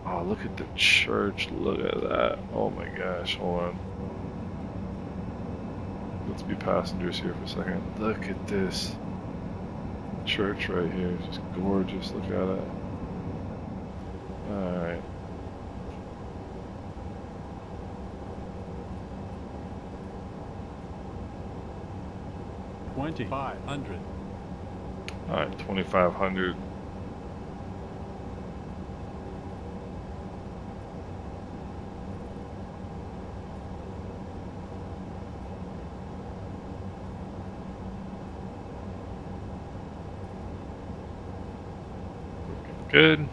Oh, look at the church, look at that. Oh my gosh, hold on. Let's be passengers here for a second. Look at this church right here, it's just gorgeous, look at it. Alright. $2,500. Alright, 2,500. Looking good.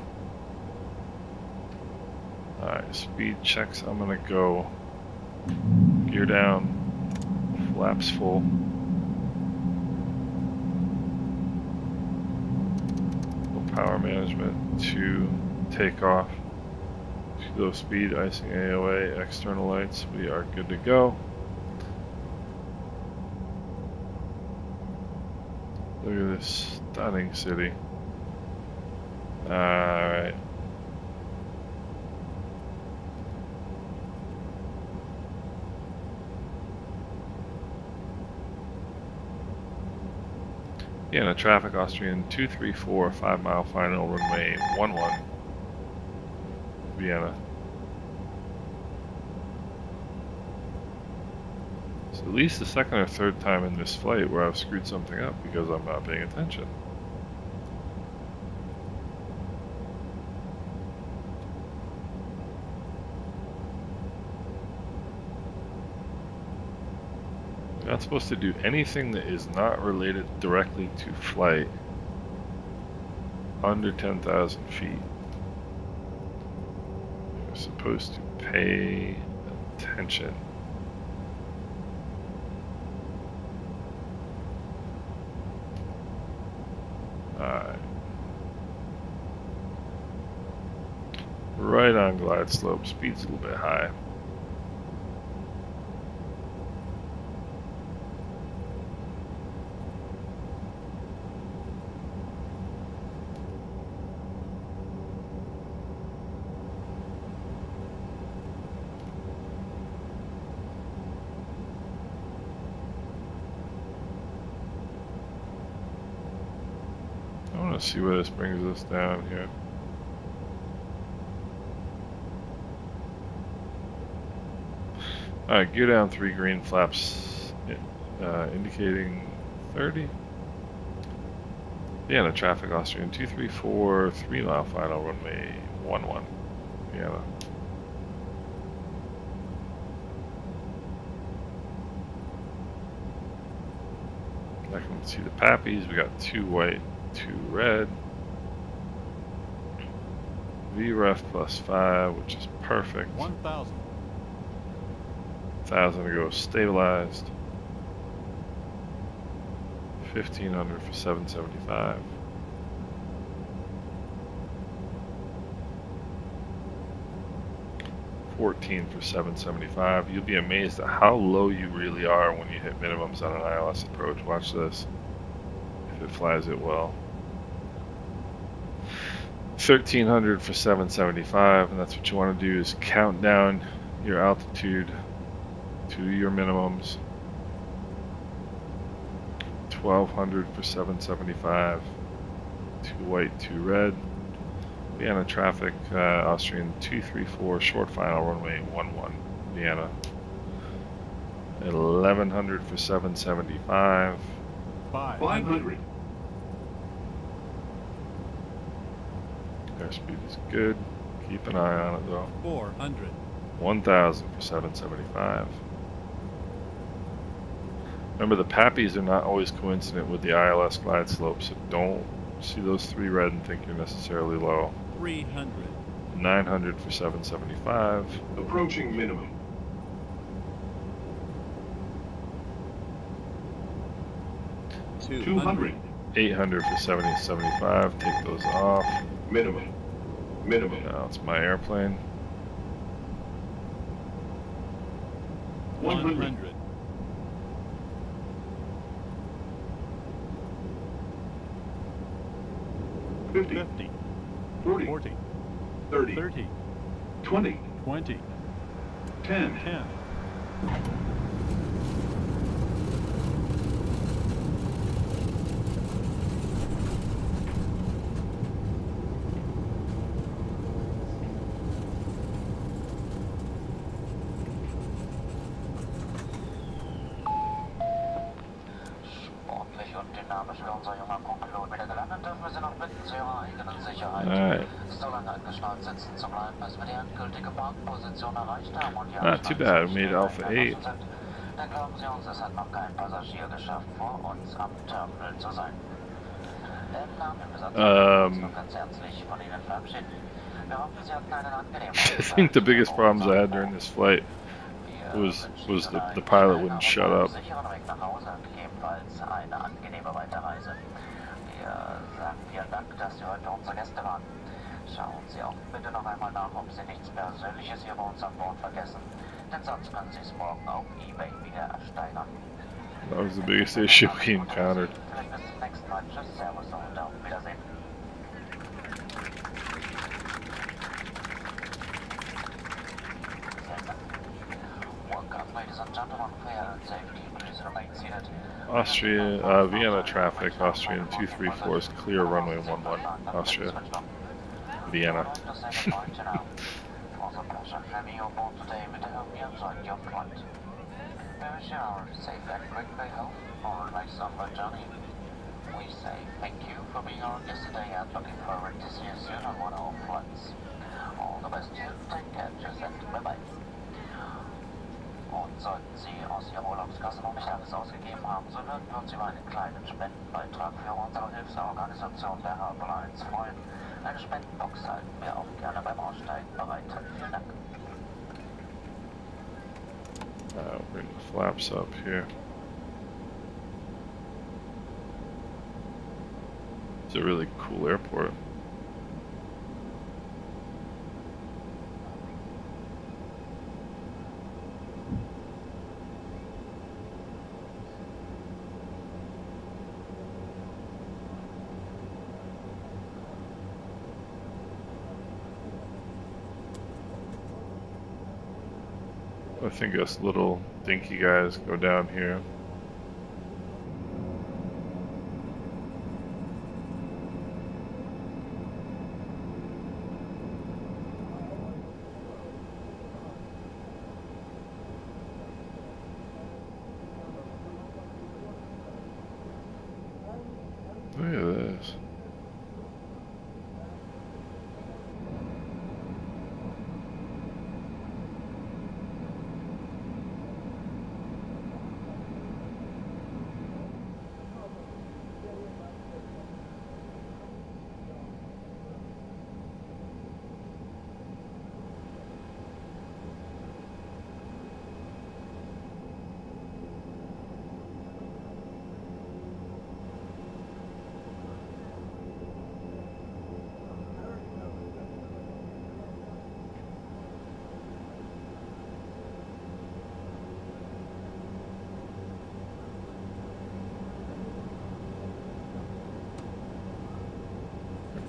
Alright, speed checks. I'm gonna go gear down, flaps full. Power management to takeoff, low speed, icing AOA, external lights, we are good to go. Look at this stunning city. Alright. Vienna traffic, Austrian 234, 5 mile final, runway 11, Vienna. So at least the second or third time in this flight where I've screwed something up because I'm not paying attention. You're not supposed to do anything that is not related directly to flight under 10,000 feet. supposed to pay attention. Alright. Right on glide slope, speed's a little bit high. See where this brings us down here. Alright, gear down 3 green flaps, indicating 30. Vienna traffic, Austrian 234, 3 mile final, runway 11. Vienna. I can see the pappies, we got 2 white. 2 red, VREF +5, which is perfect. 1,000. 1,000 to go stabilized. 1,500 for 775. 14 for 775. You'll be amazed at how low you really are when you hit minimums on an ILS approach. Watch this. If it flies it well. 1,300 for 775, and that's what you want to do is count down your altitude to your minimums. 1,200 for 775. 2 white, 2 red. Vienna traffic, Austrian 234, short final, runway 11, Vienna. 1,100 for 775. 500. Airspeed is good. Keep an eye on it though. 400. 1,000 for 775. Remember, the pappies are not always coincident with the ILS glide slope, so don't see those 3 red and think you're necessarily low. 300. 900 for 775. Approaching minimum. 200. 800 for 775. Take those off. Minimum. Minimum. Now it's my airplane. 100. 50. 40. 30. 20. 10. Not too bad, we made Alpha 8. I think the biggest problems I had during this flight was the pilot wouldn't shut up. Schauen Sie auch bitte noch einmal nach, ob Sie nichts Persönliches hier bei uns an Bord vergessen, denn sonst können Sie es morgen auf eBay wieder ersteigern. That was the biggest issue we encountered. Vielleicht bis zum nächsten Mal. Tschüss, Servus und auf Wiedersehen. Welcome, ladies and gentlemen, for your own safety, please remain seated. Austria, Vienna traffic, Austrian 234 is clear, runway 11, Austria, Vienna. We say thank you for being our guest today and looking forward to seeing you soon on one of our flights. All the best to you, take care, cheers and bye-bye. Und sollten Sie aus Ihrer Urlaubskasse noch nicht alles ausgegeben haben, so würden wir uns über einen kleinen Spendenbeitrag für unsere Hilfsorganisation der Harbor Lines freuen. Eine Spendenbox halten wir auch gerne beim Aussteigen bereit. Vielen Dank. Bring the flaps up here. It's a really cool airport. I think us little dinky guys go down here. Look at this.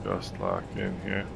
Just lock in here.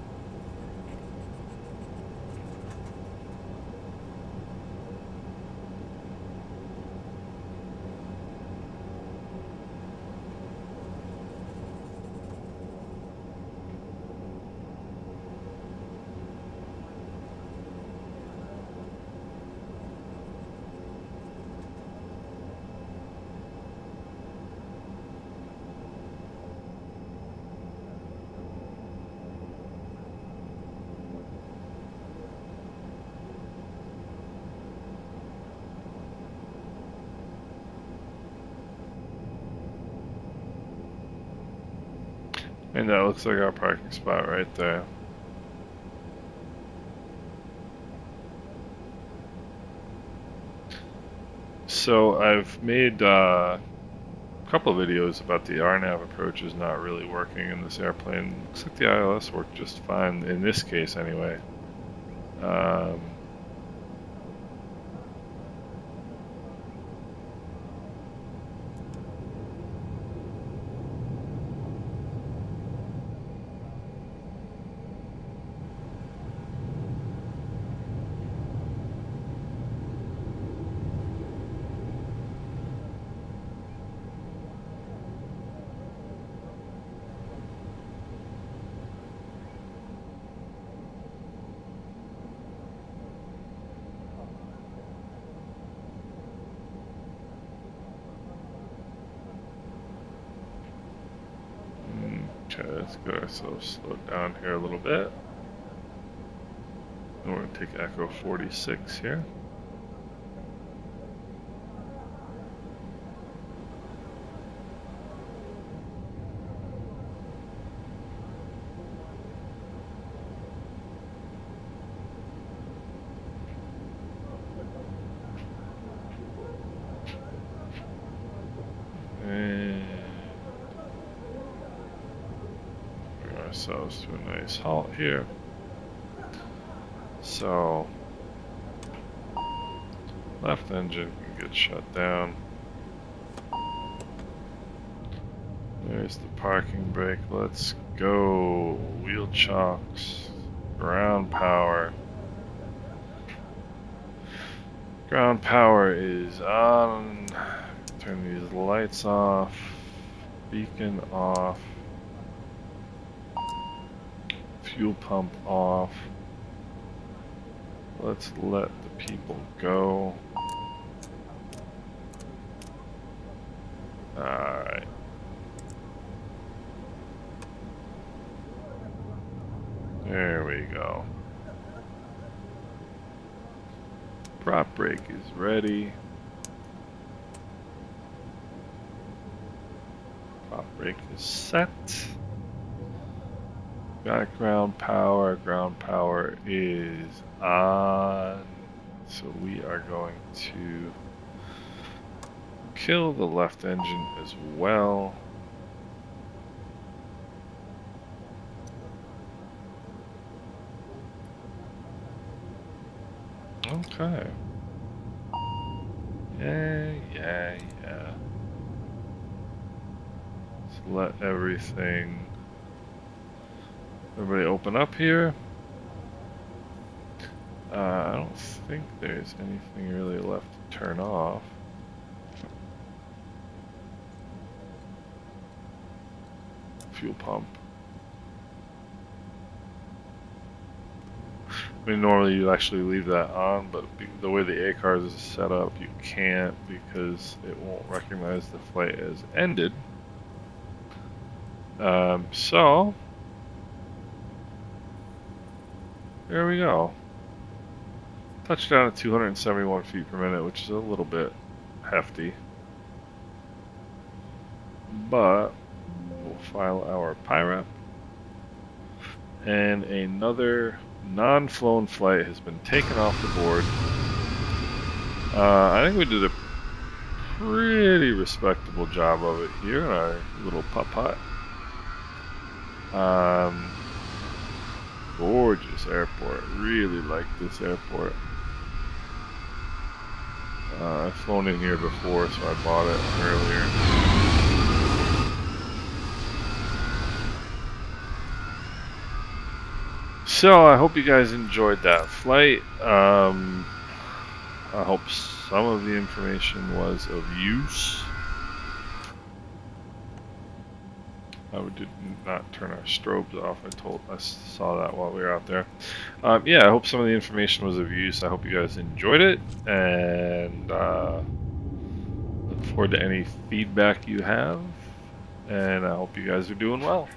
And that looks like our parking spot right there. So I've made a couple of videos about the RNAV approaches not really working in this airplane. Looks like the ILS worked just fine, in this case anyway. Okay, let's get ourselves slowed down here a little bit. And we're going to take Echo 46 here. Ourselves to a nice halt here. So left engine can get shut down. There's the parking brake. Let's go. Wheel chocks. Ground power. Ground power is on. Turn these lights off. Beacon off. Fuel pump off. Let's let the people go. Alright. There we go. Prop brake is ready. Prop brake is set. Got ground power. Ground power is on. So we are going to kill the left engine as well. Okay. Yeah. So let everybody open up here. I don't think there's anything really left to turn off. Fuel pump. I mean, normally you actually leave that on, but the way the ACARS is set up, you can't because it won't recognize the flight as ended. So, there we go. Touchdown at 271 feet per minute, which is a little bit hefty. But we'll file our PIREP. And another non-flown flight has been taken off the board. I think we did a pretty respectable job of it here in our little putt-putt. Gorgeous airport. Really like this airport. I've flown in here before, so I bought it earlier. So I hope you guys enjoyed that flight. I hope some of the information was of use. I did not turn our strobes off. I saw that while we were out there. Yeah, I hope some of the information was of use. I hope you guys enjoyed it, and look forward to any feedback you have. And I hope you guys are doing well.